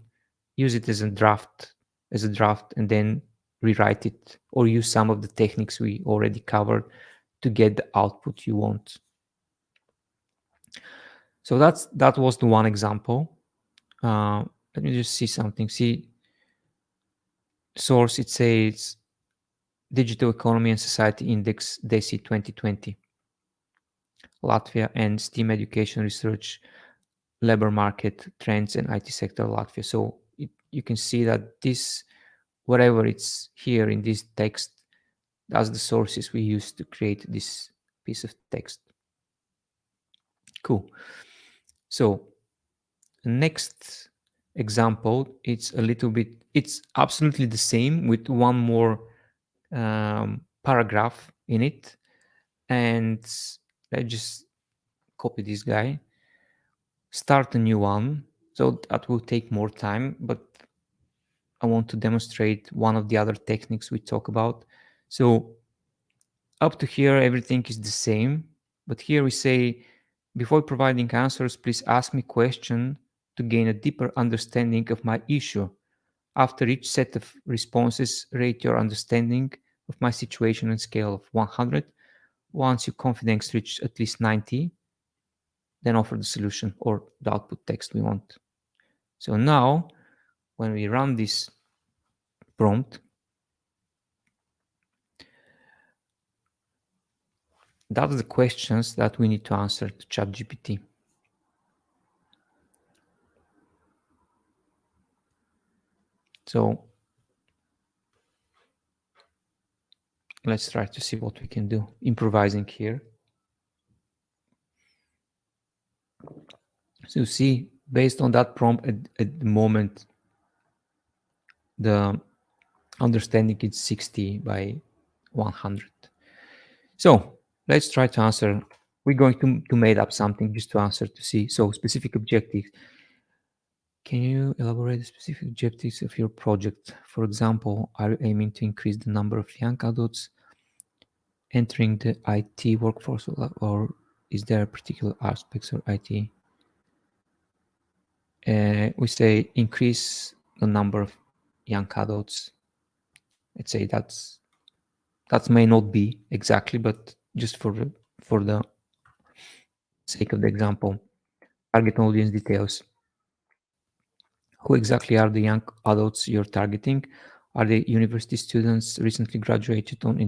use it as a draft, and then rewrite it, or use some of the techniques we already covered to get the output you want. So that was the one example. Let me just see something. See, source, it says Digital Economy and Society Index DESI 2020, Latvia, and STEAM Education Research, Labor Market Trends and IT Sector Latvia. So you can see that this, whatever it's here in this text, that's the sources we use to create this piece of text. Cool. So next example, it's a little bit, it's absolutely the same with one more paragraph in it. And let's just copy this guy, start a new one. So that will take more time, but I want to demonstrate one of the other techniques we talk about. So up to here, everything is the same, but here we say, before providing answers, please ask me question to gain a deeper understanding of my issue. After each set of responses, rate your understanding of my situation on a scale of 100. Once your confidence reaches at least 90, then offer the solution or the output text we want. So now, when we run this prompt, that's the questions that we need to answer to ChatGPT. So let's try to see what we can do, improvising here. So see, based on that prompt at the moment, the understanding is 60 by 100. So let's try to answer. We're going to make up something just to answer to see. So specific objectives. Can you elaborate the specific objectives of your project? For example, are you aiming to increase the number of young adults entering the IT workforce, or is there particular aspects of IT? We say increase the number of young adults. Let's say that may not be exactly, but just for the sake of the example, target audience details. Who exactly are the young adults you're targeting? Are they university students, recently graduated, on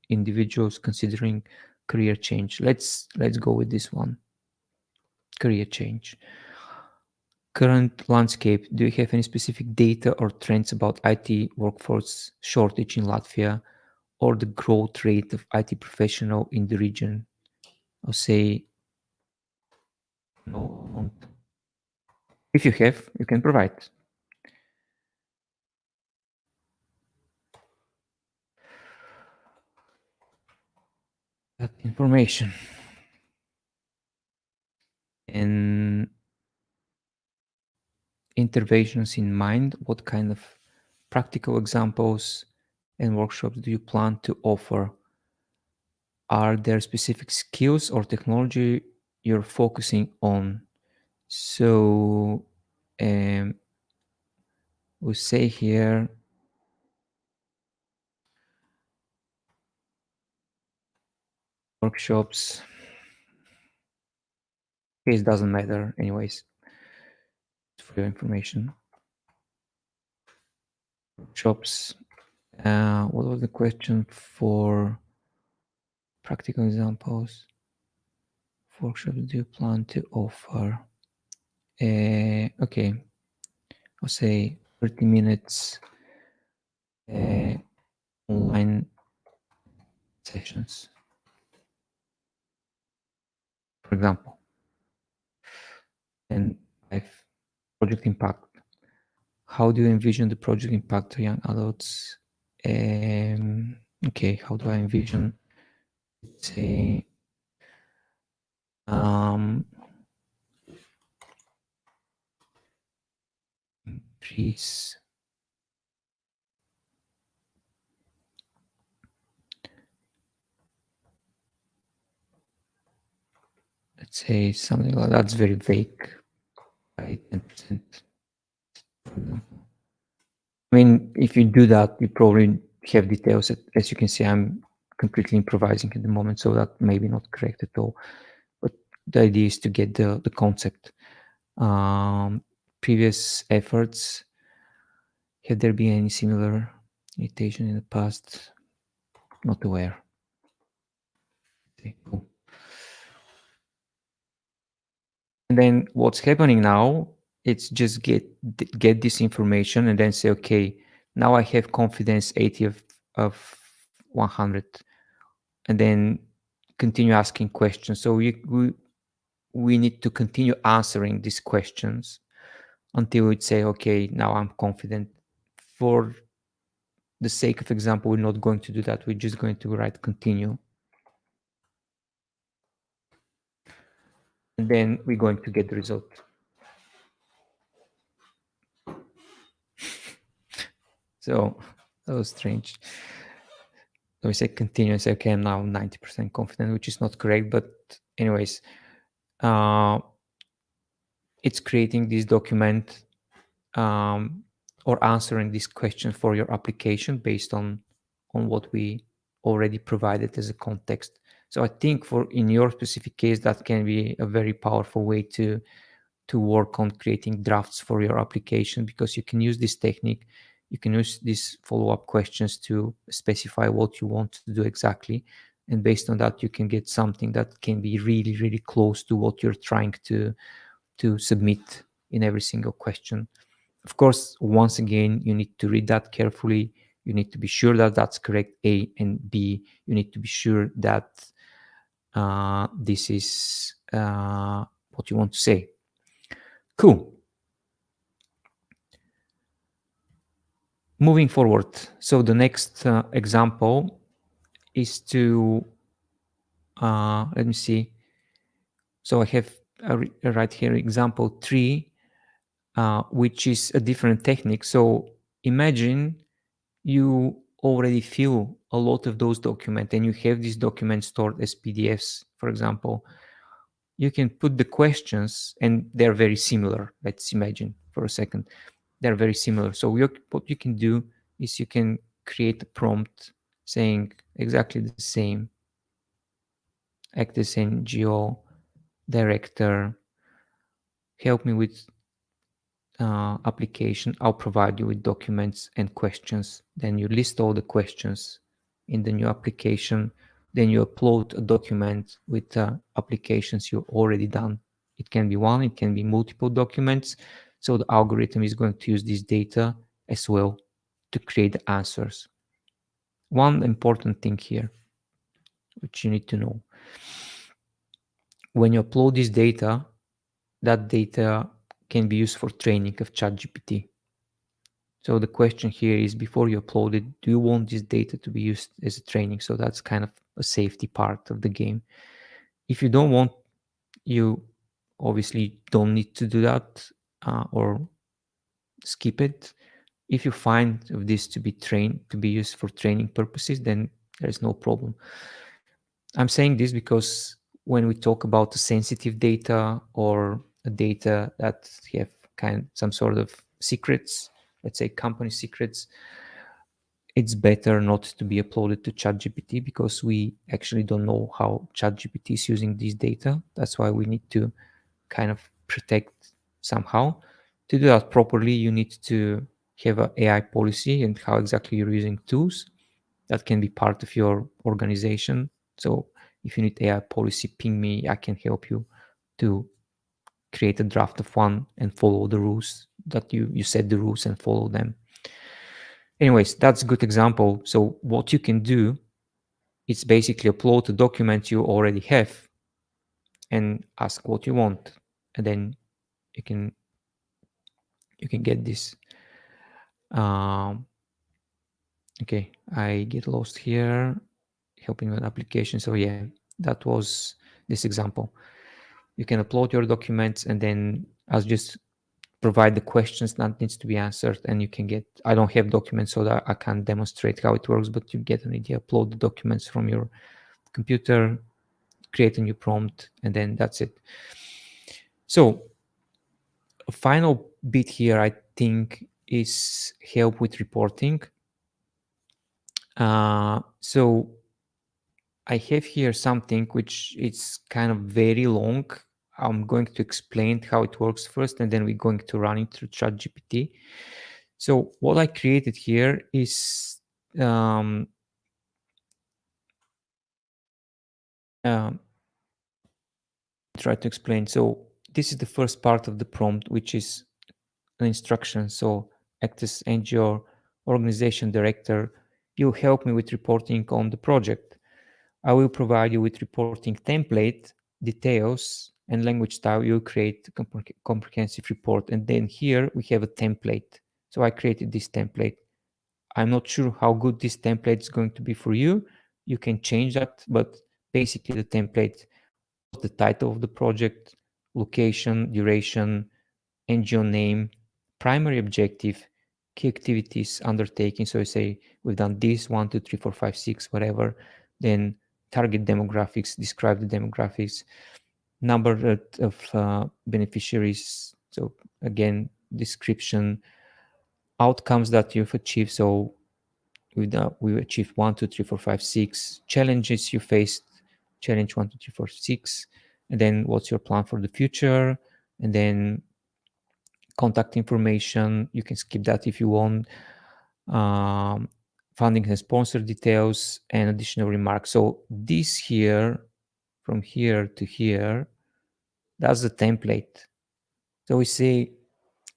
individuals considering career change? Let's go with this one. Career change. Current landscape. Do you have any specific data or trends about IT workforce shortage in Latvia, or the growth rate of IT professional in the region? I'll say no. If you have, you can provide that information. And interventions in mind, what kind of practical examples and workshops do you plan to offer? Are there specific skills or technology you're focusing on? So we say here, workshops. Case doesn't matter anyways, for your information. Workshops. What was the question for practical examples? Workshops do you plan to offer? Okay, I'll say 30 minutes online sessions, for example. And project impact. How do you envision the project impact to young adults? Okay, how do I envision? Say, increase let's say something like that's very vague by 10%. I mean, if you do that, you probably have details. As you can see, I'm completely improvising at the moment, so that may be not correct at all. But the idea is to get the concept. Previous efforts, have there been any similar imitation in the past? Not aware. Okay, cool. And then what's happening now, it's just get this information and then say, okay, now I have confidence 80 of 100, and then continue asking questions. So we need to continue answering these questions until we say, okay, now I'm confident. For the sake of example, we're not going to do that. We're just going to write continue. And then we're going to get the result. So that was strange. So we say continue and say, okay, I'm now 90% confident, which is not correct. But anyways, it's creating this document or answering this question for your application based on what we already provided as a context. So I think in your specific case, that can be a very powerful way to work on creating drafts for your application, because you can use this technique. You can use these follow-up questions to specify what you want to do exactly. And based on that, you can get something that can be really, really close to what you're trying to submit in every single question. Of course, once again, you need to read that carefully. You need to be sure that that's correct, A, and B, you need to be sure that this is what you want to say. Cool. Moving forward, so the next example is to, let me see. So I have right here example 3, which is a different technique. So imagine you already fill a lot of those documents and you have these documents stored as PDFs, for example. You can put the questions and they're very similar. Let's imagine for a second. They're very similar. So what you can do is you can create a prompt saying exactly the same. Act as NGO director. Help me with application. I'll provide you with documents and questions. Then you list all the questions in the new application. Then you upload a document with applications you've already done. It can be one, it can be multiple documents. So the algorithm is going to use this data as well to create the answers. One important thing here, which you need to know. When you upload this data, that data can be used for training of ChatGPT. So the question here is, before you upload it, do you want this data to be used as a training? So that's kind of a safety part of the game. If you don't want, you obviously don't need to do that or skip it. If you find this to be used for training purposes, then there's no problem. I'm saying this because when we talk about the sensitive data or a data that have some sort of secrets, let's say company secrets, it's better not to be uploaded to ChatGPT, because we actually don't know how ChatGPT is using this data. That's why we need to kind of protect somehow. To do that properly, you need to have an AI policy and how exactly you're using tools. That can be part of your organization. So if you need AI policy, ping me. I can help you to create a draft of one and follow the rules that you set the rules and follow them. Anyways, that's a good example. So what you can do is basically upload the document you already have and ask what you want, and then you can get this. Okay, I get lost here. Helping with application. So yeah, that was this example. You can upload your documents and then I'll just provide the questions that needs to be answered, and you can get, I don't have documents so that I can't demonstrate how it works, but you get an idea. Upload the documents from your computer, create a new prompt, and then that's it. So a final bit here, I think, is help with reporting. So I have here something which is kind of very long. I'm going to explain how it works first, and then we're going to run it through ChatGPT. So what I created here is um, try to explain. So this is the first part of the prompt, which is an instruction. So act as NGO organization director. You help me with reporting on the project. I will provide you with reporting template, details, and language style. You create a comprehensive report. And then here we have a template. So I created this template. I'm not sure how good this template is going to be for you. You can change that, but basically the template, the title of the project, location, duration, NGO name, primary objective, key activities undertaking. So you say we've done this 1, 2, 3, 4, 5, 6, whatever. Then target demographics, describe the demographics, number of beneficiaries. So again, description, outcomes that you've achieved. So we achieved 1, 2, 3, 4, 5, 6 challenges you faced. Challenge 1, 2, 3, 4, 6, and then what's your plan for the future, and then contact information. You can skip that if you want. Funding and sponsor details and additional remarks. So this here, from here to here, that's the template. So we say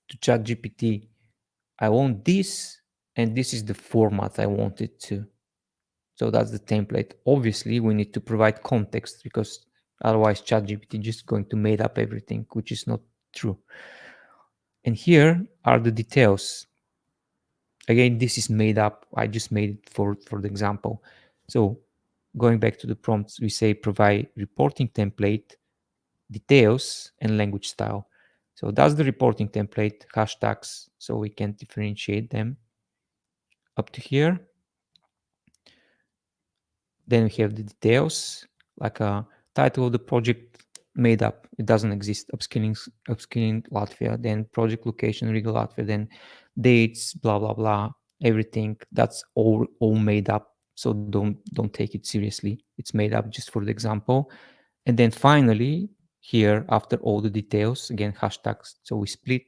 to ChatGPT, I want this, and this is the format I want it to. So that's the template. Obviously, we need to provide context because otherwise ChatGPT just going to make up everything, which is not true. And here are the details. Again, this is made up. I just made it for the example. So going back to the prompts, we say provide reporting template, details, and language style. So that's the reporting template, hashtags, so we can differentiate them up to here. Then we have the details, like a title of the project made up. It doesn't exist. Upskilling Latvia, then project location, Riga, Latvia, then dates, blah, blah, blah, everything. That's all made up. So don't take it seriously. It's made up just for the example. And then finally, here, after all the details, again, hashtags. So we split.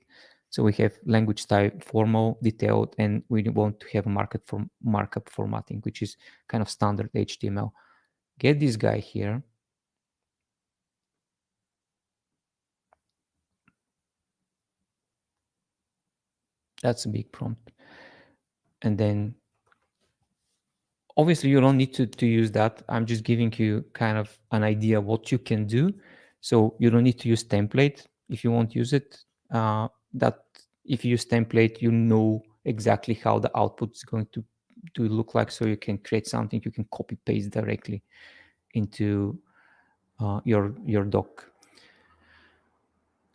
So we have language style, formal, detailed, and we want to have a markup formatting, which is kind of standard HTML. Get this guy here. That's a big prompt. And then obviously you don't need to use that. I'm just giving you kind of an idea what you can do. So you don't need to use template if you won't use it. That if you use template, you know exactly how the output is going to look like. So you can create something you can copy paste directly into your doc.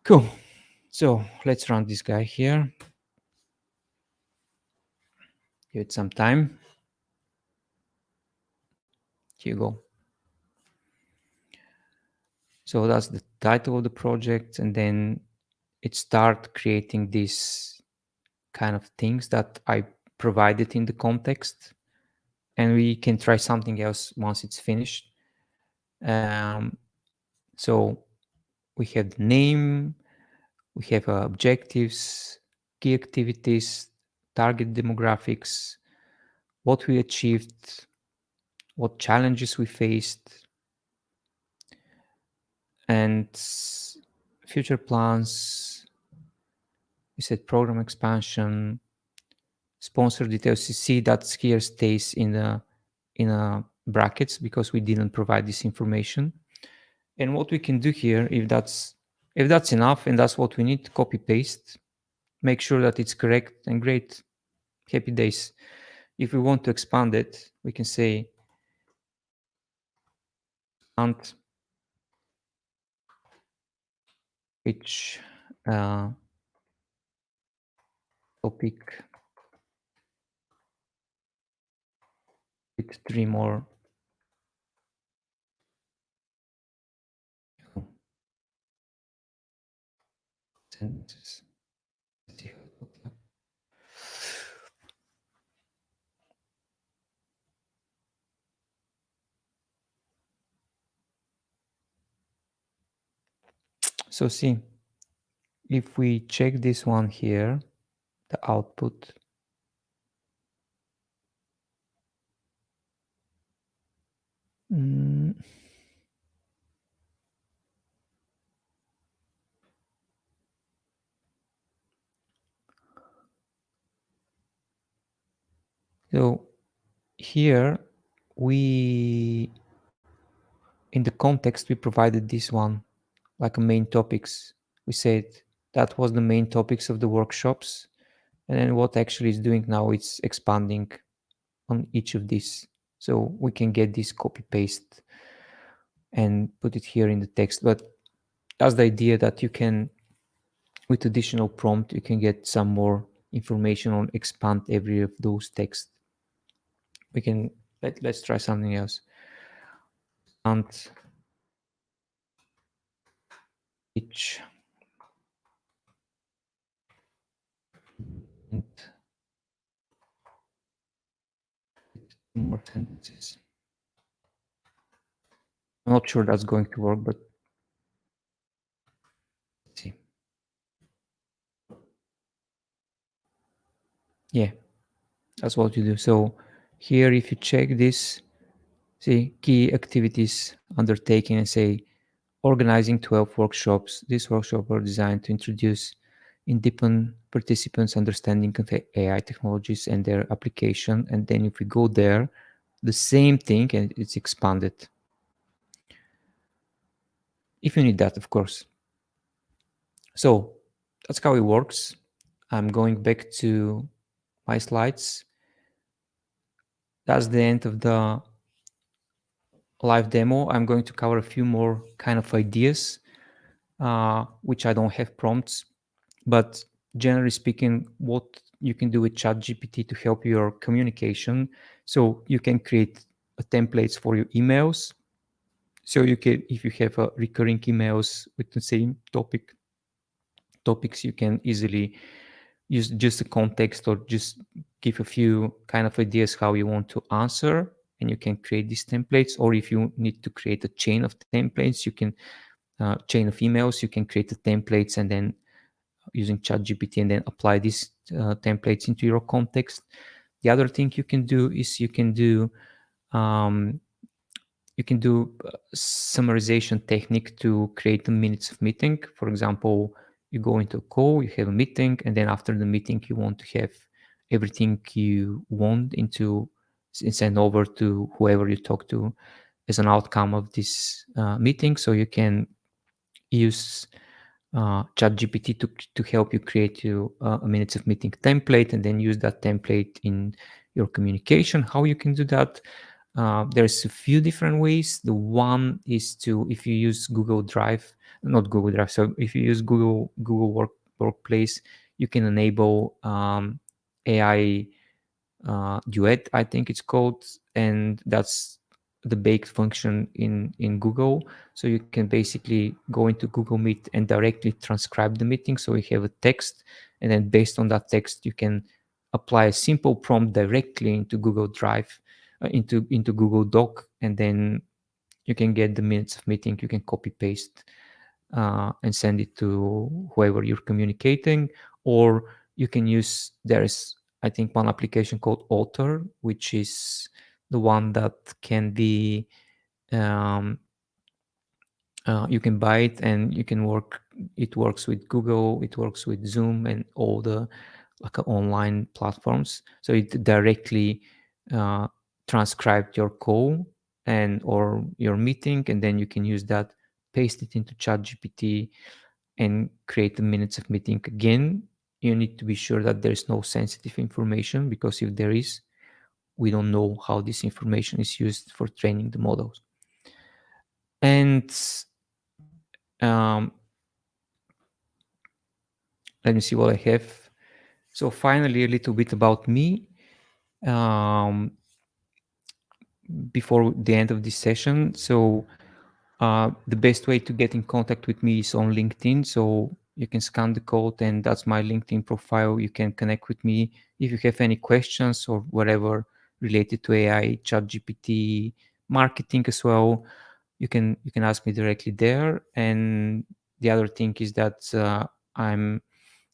Cool. So let's run this guy here. Give it some time. Here you go. So that's the title of the project, and then it start creating these kind of things that I provided in the context, and we can try something else once it's finished. So we have the name, we have objectives, key activities, target demographics, what we achieved, what challenges we faced, and future plans. We said program expansion, sponsor details. You see that here stays in the brackets because we didn't provide this information. And what we can do here, if that's enough and that's what we need, copy paste, make sure that it's correct, and great, happy days. If we want to expand it, we can say expand which topic with 3 more sentences. So see, if we check this one here, the output, So here we, in the context, we provided this one like a main topics. We said that was the main topics of the workshops. And then what actually is doing now, it's expanding on each of these. So we can get this copy paste and put it here in the text. But that's the idea, that you can, with additional prompt, you can get some more information on expand every of those texts. We can, let's try something else. And each and more sentences. I'm not sure that's going to work, but let's see. Yeah, that's what you do. So here, if you check this, see key activities undertaken and say organizing 12 workshops. These workshops were designed to introduce independent participants understanding of AI technologies and their application. And then if we go there, the same thing, and it's expanded. If you need that, of course. So that's how it works. I'm going back to my slides. That's the end of the live demo. I'm going to cover a few more kind of ideas, which I don't have prompts, but generally speaking, what you can do with ChatGPT to help your communication. So you can create templates for your emails. So you can, if you have recurring emails with the same topics, you can easily use just a context or just give a few kind of ideas how you want to answer, and you can create these templates. Or if you need to create a chain of templates, you can chain of emails, you can create the templates and then using ChatGPT and then apply these templates into your context. The other thing you can do is um, you can do summarization technique to create the minutes of meeting. For example, you go into a call, you have a meeting, and then after the meeting, you want to have everything you want into send over to whoever you talk to as an outcome of this meeting. So you can use ChatGPT to help you create a minutes of meeting template, and then use that template in your communication. How you can do that? There's a few different ways. The one is to, if you use Google Drive, not Google Drive. So if you use Google Workplace, you can enable AI Duet, I think it's called, and that's the baked function in Google. So you can basically go into Google Meet and directly transcribe the meeting. So you have a text, and then based on that text, you can apply a simple prompt directly into Google Drive, into Google Doc, and then you can get the minutes of meeting. You can copy paste and send it to whoever you're communicating, or you can use, there's, I think, one application called Author, which is the one that can be um, you can buy it and you can work. It works with Google, it works with Zoom and all the like online platforms. So it directly uh, transcribed your call and or your meeting, and then you can use that, paste it into ChatGPT, and create the minutes of meeting. Again, you need to be sure that there is no sensitive information, because if there is, we don't know how this information is used for training the models. And um, let me see what I have. So finally, a little bit about me. Um, Before the end of this session. So the best way to get in contact with me is on LinkedIn. So you can scan the code, and that's my LinkedIn profile. You can connect with me if you have any questions or whatever related to AI, ChatGPT, marketing as well. You can ask me directly there. And the other thing is that I'm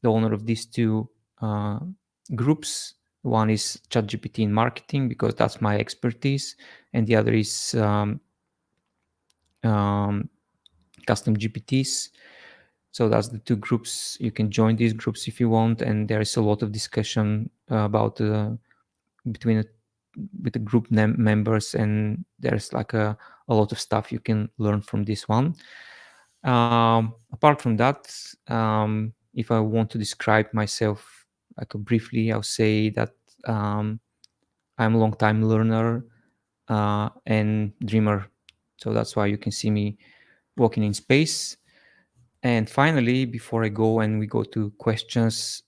the owner of these two groups. One is ChatGPT in marketing, because that's my expertise, and the other is um, custom GPTs. So that's the two groups. You can join these groups if you want, and there is a lot of discussion about between with the group members, and there's like a lot of stuff you can learn from this one. Apart from that, if I want to describe myself like briefly, I'll say that I'm a long time learner and dreamer. So that's why you can see me walking in space. And finally, before I go and we go to questions,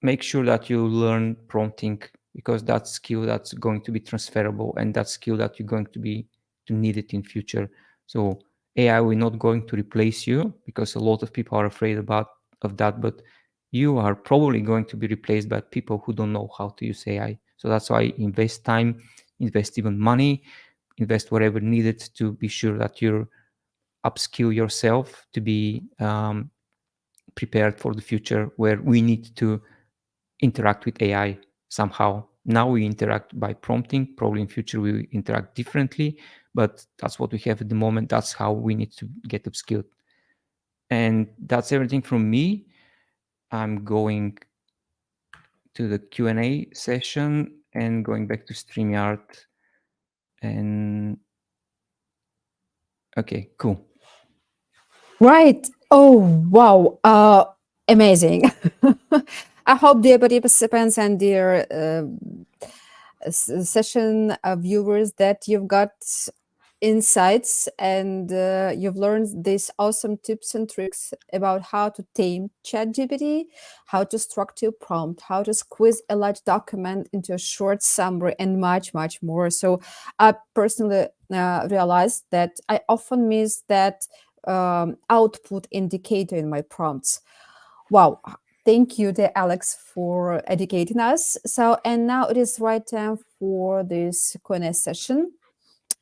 make sure that you learn prompting, because that's skill that's going to be transferable, and that skill that you're going to need it in future. So AI will not going to replace you, because a lot of people are afraid of that, but you are probably going to be replaced by people who don't know how to use AI. So that's why invest time, invest even money, invest whatever needed to be sure that you upskill yourself to be prepared for the future, where we need to interact with AI somehow. Now we interact by prompting. Probably in future we will interact differently, but that's what we have at the moment. That's how we need to get upskilled. And that's everything from me. I'm going to the Q&A session and going back to StreamYard. And okay, cool. Right. Oh, wow. Amazing. I hope the participants and their session viewers that you've got insights and you've learned these awesome tips and tricks about how to tame ChatGPT, how to structure a prompt, how to squeeze a large document into a short summary, and much, much more. So I personally realized that I often miss that output indicator in my prompts. Wow. Thank you, dear Alex, for educating us. So, and now it is right time for this Q&A session.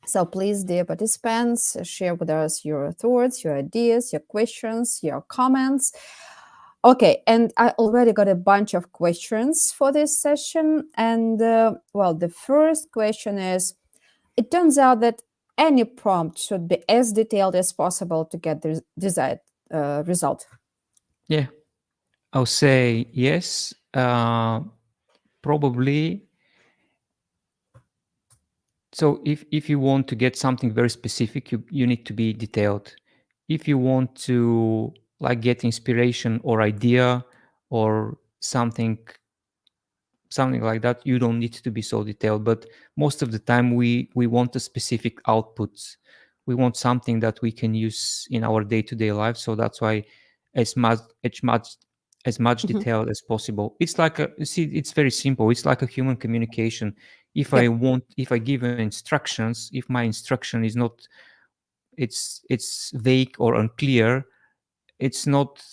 So please, dear participants, share with us your thoughts, your ideas, your questions, your comments. Okay, and I already got a bunch of questions for this session. And well, the first question is, it turns out that any prompt should be as detailed as possible to get the desired result. Yeah, I'll say yes. Probably. So if you want to get something very specific, you need to be detailed. If you want to like get inspiration or idea or something like that, you don't need to be so detailed. But most of the time we want a specific outputs. We want something that we can use in our day-to-day life. So that's why as much as much Mhm. detail as possible. It's like a see, it's very simple. It's like a human communication. Yep. If I give instructions, if my instruction is not, it's vague or unclear, it's not,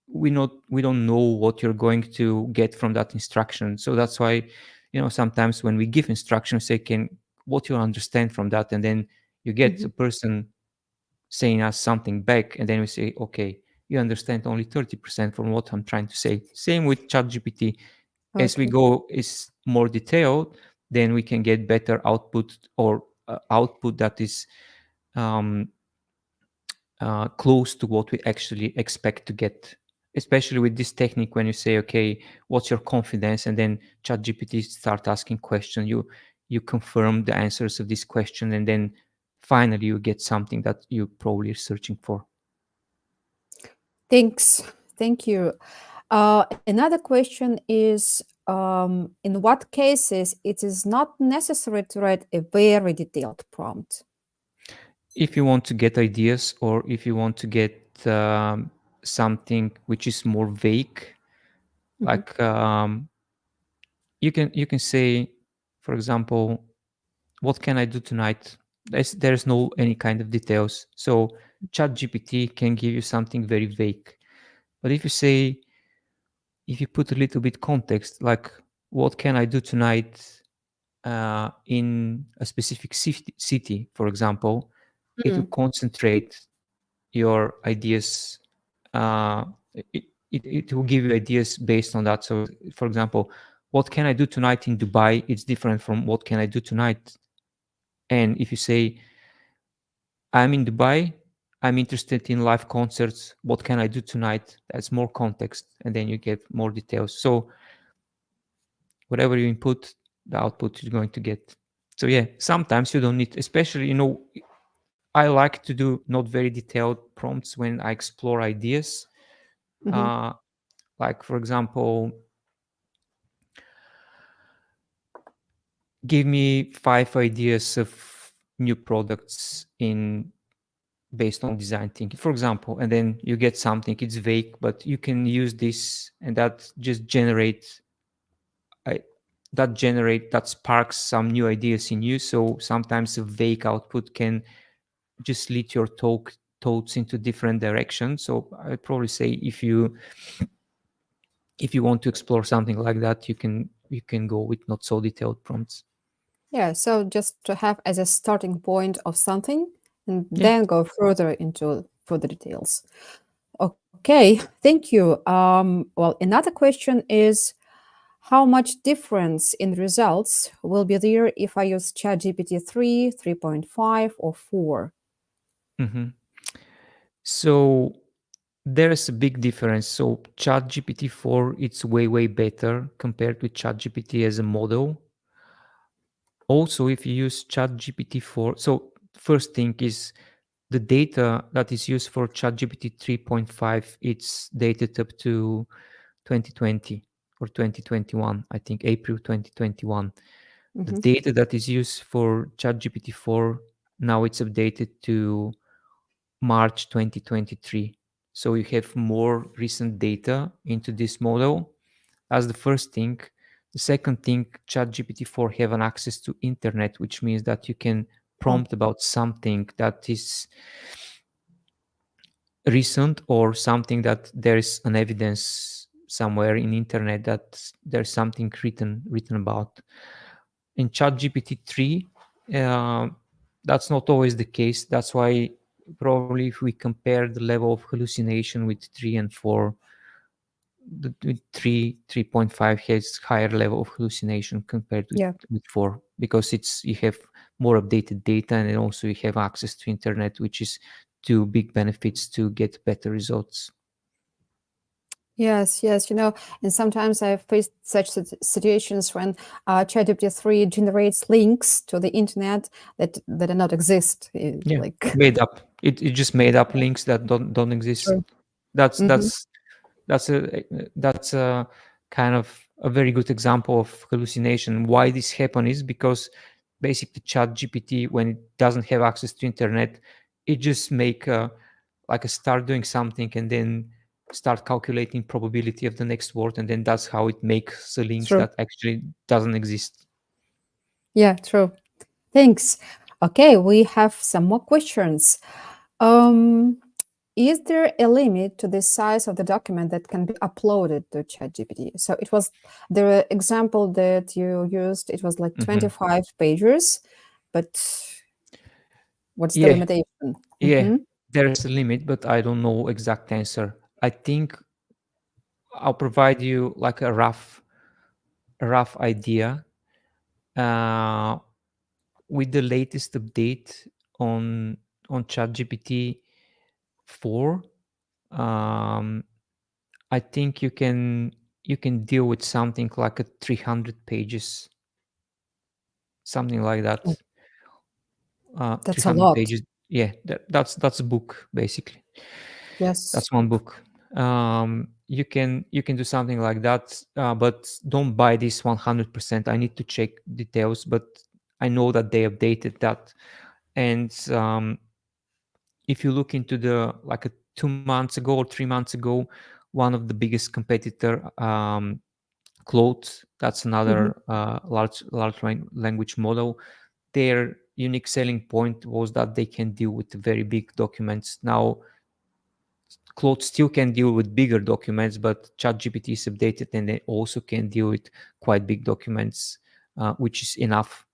we don't know what you're going to get from that instruction. So that's why, sometimes when we give instructions, say, can what you understand from that, and then you get a Mhm. person saying us something back, and then we say, okay, you understand only 30% from what I'm trying to say. Same with ChatGPT. As we Okay. go is more detailed, then we can get better output, or output that is um, close to what we actually expect to get. Especially with this technique, when you say, okay, what's your confidence, and then ChatGPT start asking questions, you confirm the answers of this question, and then finally you get something that you probably are searching for. Thanks. Thank you. Another question is, in what cases it is not necessary to write a very detailed prompt? If you want to get ideas, or if you want to get something which is more vague, Mhm. like you can say, for example, what can I do tonight? There's no any kind of details. So ChatGPT can give you something very vague. But if you say, if you put a little bit context, like what can I do tonight in a specific city, for example, it will Mm. concentrate your ideas. Uh, it will give you ideas based on that. So, for example, what can I do tonight in Dubai? It's different from what can I do tonight. And if you say, I'm in Dubai, I'm interested in live concerts, what can I do tonight? That's more context, and then you get more details. So whatever you input, the output you're going to get. So yeah, sometimes you don't need, especially, I like to do not very detailed prompts when I explore ideas. Mhm. Uh, like for example, give me 5 ideas of new products in based on design thinking, for example, and then you get something. It's vague, but you can use this, and that just I, that sparks some new ideas in you. So sometimes a vague output can just lead your thoughts into different directions. So I'd probably say if you want to explore something like that, you can go with not so detailed prompts. Yeah, so just to have as a starting point of something and Yeah. then go further into further details. Okay, thank you. Well, another question is how much difference in results will be there if I use ChatGPT 3, 3.5, or 4? hmm So there's a big difference. So ChatGPT 4, it's way better compared with ChatGPT as a model. Also, if you use ChatGPT 4, so first thing is the data that is used for ChatGPT 3.5, it's dated up to 2020 or 2021, I think April 2021. The Mhm. data that is used for ChatGPT 4, now it's updated to March 2023. So you have more recent data into this model. As the first thing. The second thing, ChatGPT 4 have an access to internet, which means that you can Oh, prompt about something that is recent or something that there is an evidence somewhere in internet that there's something written about. In ChatGPT 3, uh, that's not always the case. That's why probably if we compare the level of hallucination with 3 and 4, the 3.5 has higher level of hallucination compared yeah. with 4, because it's you have more updated data, and then also you have access to internet, which is two big benefits to get better results. Yes, yes, and sometimes I've faced such situations when ChatGPT 3 generates links to the internet that do not exist. Yeah, Like, made up. It just made up links that don't exist. true. That's Hmm. that's that's a kind of a very good example of hallucination. Why this happen is because basically ChatGPT, when it doesn't have access to internet, it just make like a start doing something and then start calculating probability of the next word, and then that's how it makes the links True. that actually doesn't exist. Yeah, true. Thanks. Okay, we have some more questions. Um, is there a limit to the size of the document that can be uploaded to ChatGPT? So it was the example that you used, it was like hmm 25 pages, but what's the Yeah, limitation? yeah. Hmm. There's a limit, but I don't know exact answer. I think I'll provide you like a rough idea. Uh, with the latest update on ChatGPT 4, um, I think you can deal with something like a 300 pages, something like Oh, that. that's a 300 lot. pages. Yeah, that's a book basically. Yes. That's one book. You can do something like that, but don't buy this 100%. I need to check details, but I know that they updated that. And if you look into the like a 2 months ago or 3 months ago, one of the biggest competitor, clothes, that's Hmm. another large language model. Their unique selling point was that they can deal with very big documents. Now Claude still can deal with bigger documents, but ChatGPT is updated and they also can deal with quite big documents, which is enough.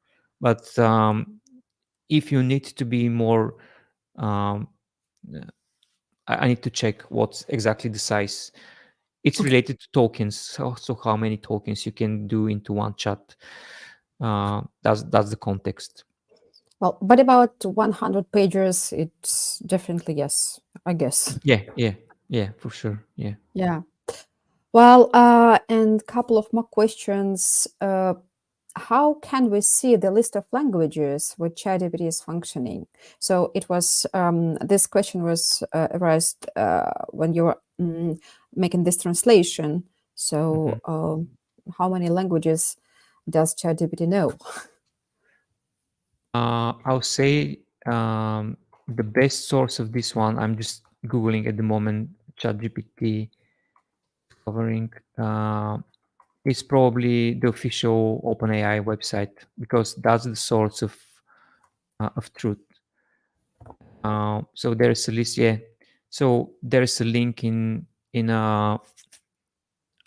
But if you need to be more, um, I need to check what's exactly the size. It's Okay. related to tokens, so how many tokens you can do into one chat. That's the context. Well, but about 100 pages, it's definitely yes, I guess. Yeah, yeah, yeah, for sure. Yeah. Yeah. Well, and couple of more questions. How can we see the list of languages where ChatGPT is functioning? So it was this question was arised when you were making this translation. So how many languages does ChatGPT know? I'll say the best source of this one, I'm just Googling at the moment, ChatGPT covering, is probably the official OpenAI website because that's the source of truth. So there's a list, yeah. So there's a link in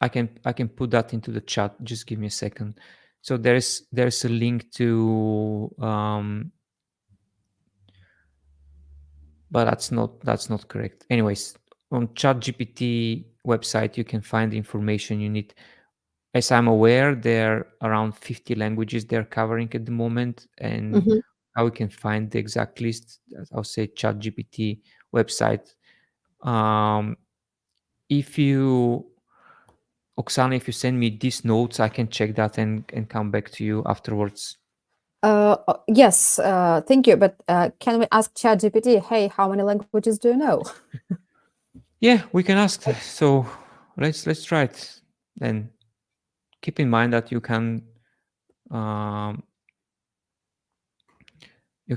I can put that into the chat. Just give me a second. So there's a link to but that's not correct. Anyways, on ChatGPT website you can find the information you need. As I'm aware, there are around 50 languages they're covering at the moment, and Mhm. how we can find the exact list, I'll say ChatGPT website. Um, if you, Oksana, if you send me these notes, I can check that and come back to you afterwards. Yes, thank you. But can we ask ChatGPT, hey, how many languages do you know? Yeah, we can ask. So let's try it. And keep in mind that um, you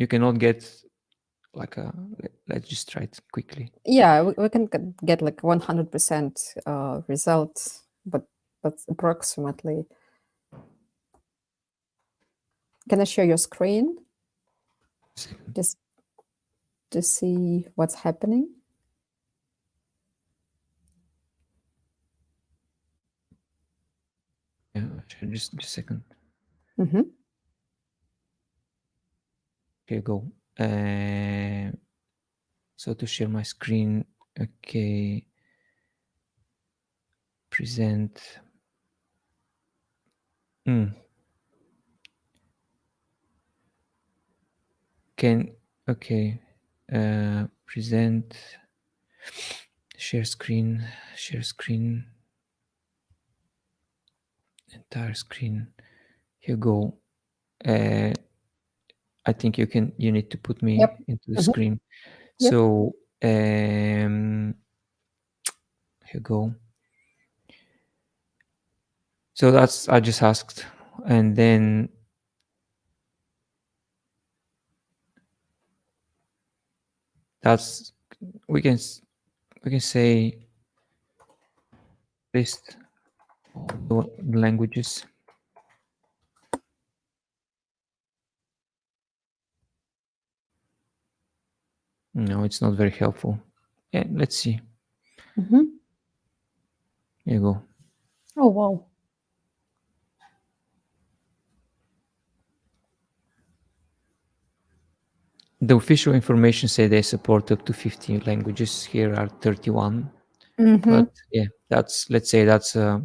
cannot get like a. Let's just try it quickly. Yeah, we can get like 100% result, but approximately. Can I share your screen just to see what's happening? Yeah, sure, just a second. Mm-hmm. Okay, go. So to share my screen, okay, present. Can okay, present, share screen, entire screen. Here go. I think you need to put me Yep. into the Mm-hmm. screen. Yep. So here go. So that's I just asked, and then that's we can say list all the languages. No, it's not very helpful. Yeah, let's see. Mm-hmm. Here you go. Oh, wow. The official information say they support up to 50 languages. Here are 31, Mm-hmm. but yeah, let's say that's a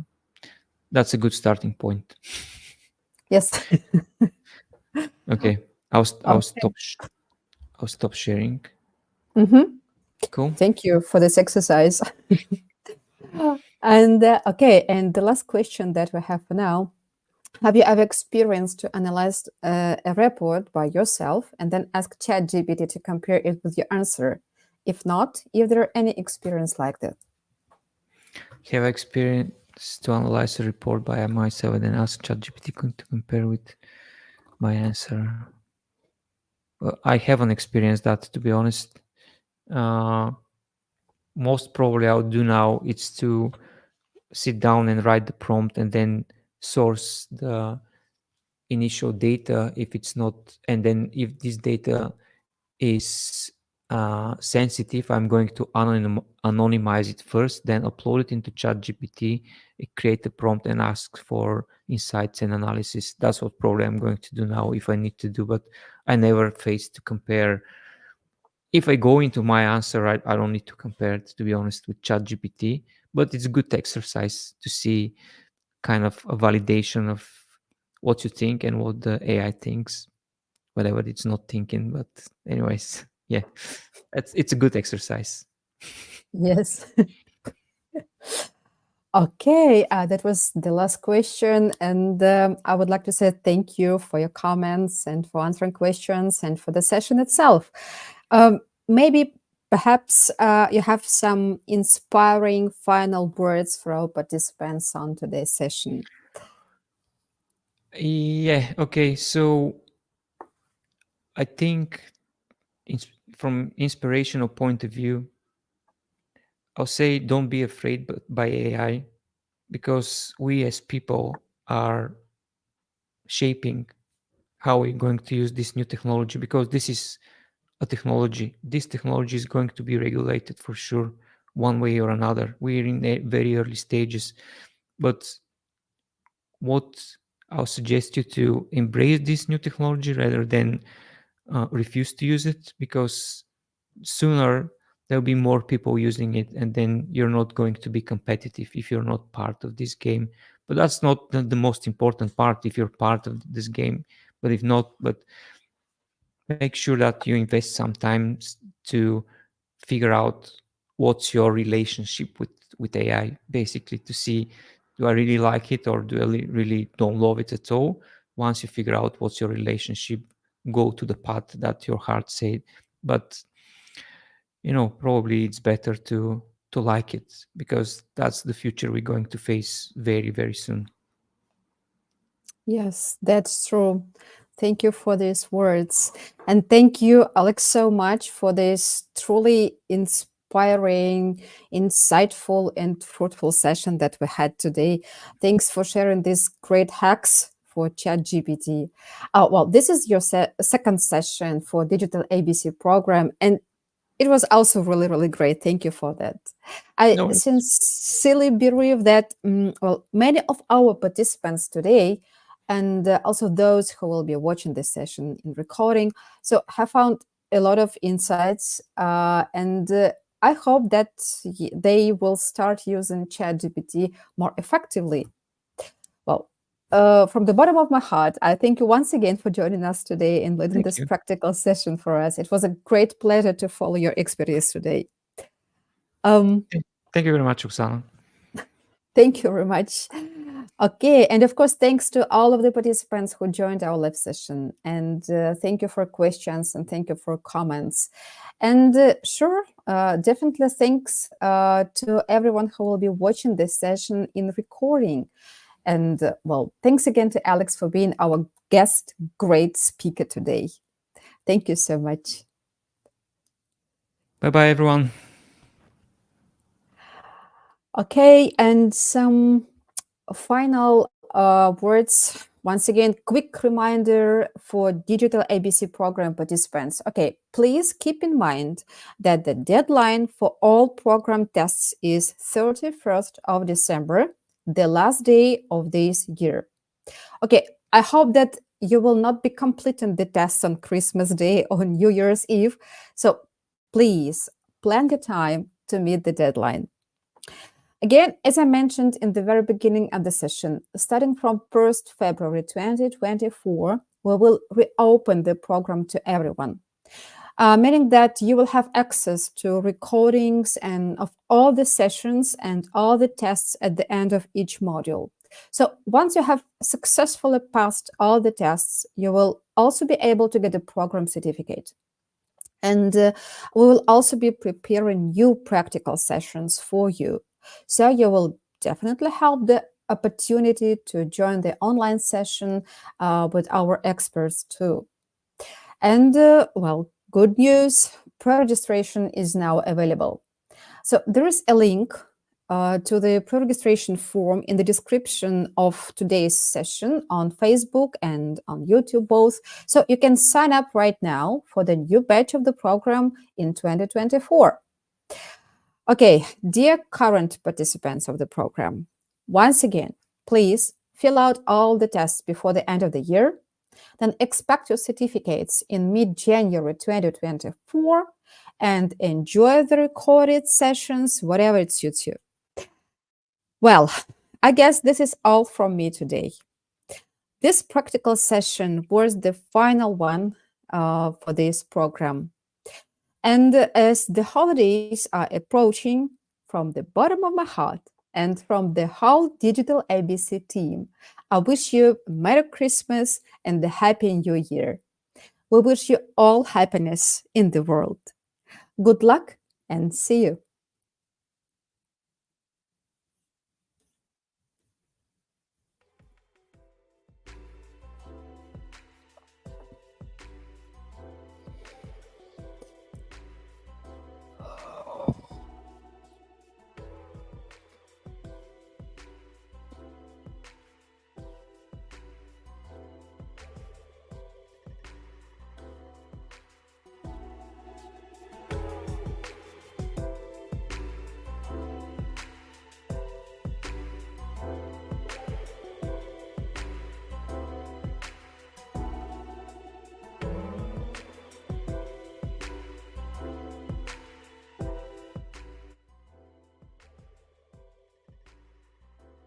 good starting point. Yes. Okay, I'll Okay. stop sharing. Mm-hmm. Cool. Thank you for this exercise. And okay, and the last question that we have for now. Have you ever experienced to analyze a report by yourself and then ask ChatGPT to compare it with your answer? If not, if there are any experience like that. Have experience to analyze a report by myself and then ask ChatGPT to compare with my answer. I haven't experienced that, to be honest. Most probably I'll do now is to sit down and write the prompt and then source the initial data if it's not, and then if this data is sensitive, I'm going to anonymize it first, then upload it into ChatGPT, create a prompt and ask for insights and analysis. That's what probably I'm going to do now if I need to do, but I never faced to compare. If I go into my answer, I don't need to compare it, to be honest, with ChatGPT, but it's a good exercise to see kind of a validation of what you think and what the AI thinks, whatever it's not thinking. But anyways, yeah, it's a good exercise. Yes. Okay, that was the last question. And I would like to say thank you for your comments and for answering questions and for the session itself. Maybe perhaps you have some inspiring final words for our participants on today's session. Yeah, okay. So I think from inspirational point of view, I'll say don't be afraid by AI, because we as people are shaping how we're going to use this new technology, because this is a technology. This technology is going to be regulated for sure, one way or another. We're in very early stages, but what I'll suggest you to embrace this new technology rather than refuse to use it, because sooner there'll be more people using it, and then you're not going to be competitive if you're not part of this game. But that's not the most important part if you're part of this game. But if not, but make sure that you invest some time to figure out what's your relationship with AI, basically, to see, do I really like it or do I really don't love it at all. Once you figure out what's your relationship, go to the path that your heart said. But probably it's better to like it, because that's the future we're going to face very, very soon. Yes, that's true. Thank you for these words. And thank you, Alex, so much for this truly inspiring, insightful, and fruitful session that we had today. Thanks for sharing these great hacks for ChatGPT. Well, this is your second session for Digital ABC program, and it was also really, really great. Thank you for that. I No, sincerely believe that, well, many of our participants today, and also those who will be watching this session in recording, so have found a lot of insights. And I hope that they will start using ChatGPT more effectively. Well, from the bottom of my heart, I thank you once again for joining us today and leading thank this you. practical session for us. It was a great pleasure to follow your experience today. Um, Thank you very much, Oksana. Thank you very much. Okay, and of course, thanks to all of the participants who joined our live session. And thank you for questions and thank you for comments. And sure, definitely thanks to everyone who will be watching this session in recording. And well, thanks again to Alex for being our guest, great speaker today. Thank you so much. Bye bye, everyone. Okay, and some final words. Once again, quick reminder for Digital ABC program participants. Okay, please keep in mind that the deadline for all program tests is 31st of December, the last day of this year. Okay, I hope that you will not be completing the tests on Christmas Day or New Year's Eve. So please plan your time to meet the deadline. Again, as I mentioned in the very beginning of the session, starting from 1st February 2024, we will reopen the program to everyone. Meaning that you will have access to recordings and of all the sessions and all the tests at the end of each module. So once you have successfully passed all the tests, you will also be able to get a program certificate. And we will also be preparing new practical sessions for you. So you will definitely have the opportunity to join the online session with our experts too. And well, good news, pre-registration is now available. So there is a link to the pre-registration form in the description of today's session on Facebook and on YouTube both. So you can sign up right now for the new batch of the program in 2024. Okay, dear current participants of the program, once again, please fill out all the tests before the end of the year. Then expect your certificates in mid-January 2024 and enjoy the recorded sessions, whatever it suits you. Well, I guess this is all from me today. This practical session was the final one for this program. And as the holidays are approaching, from the bottom of my heart, And from the whole Digital ABC team, I wish you Merry Christmas and a Happy New Year. We wish you all happiness in the world. Good luck and see you.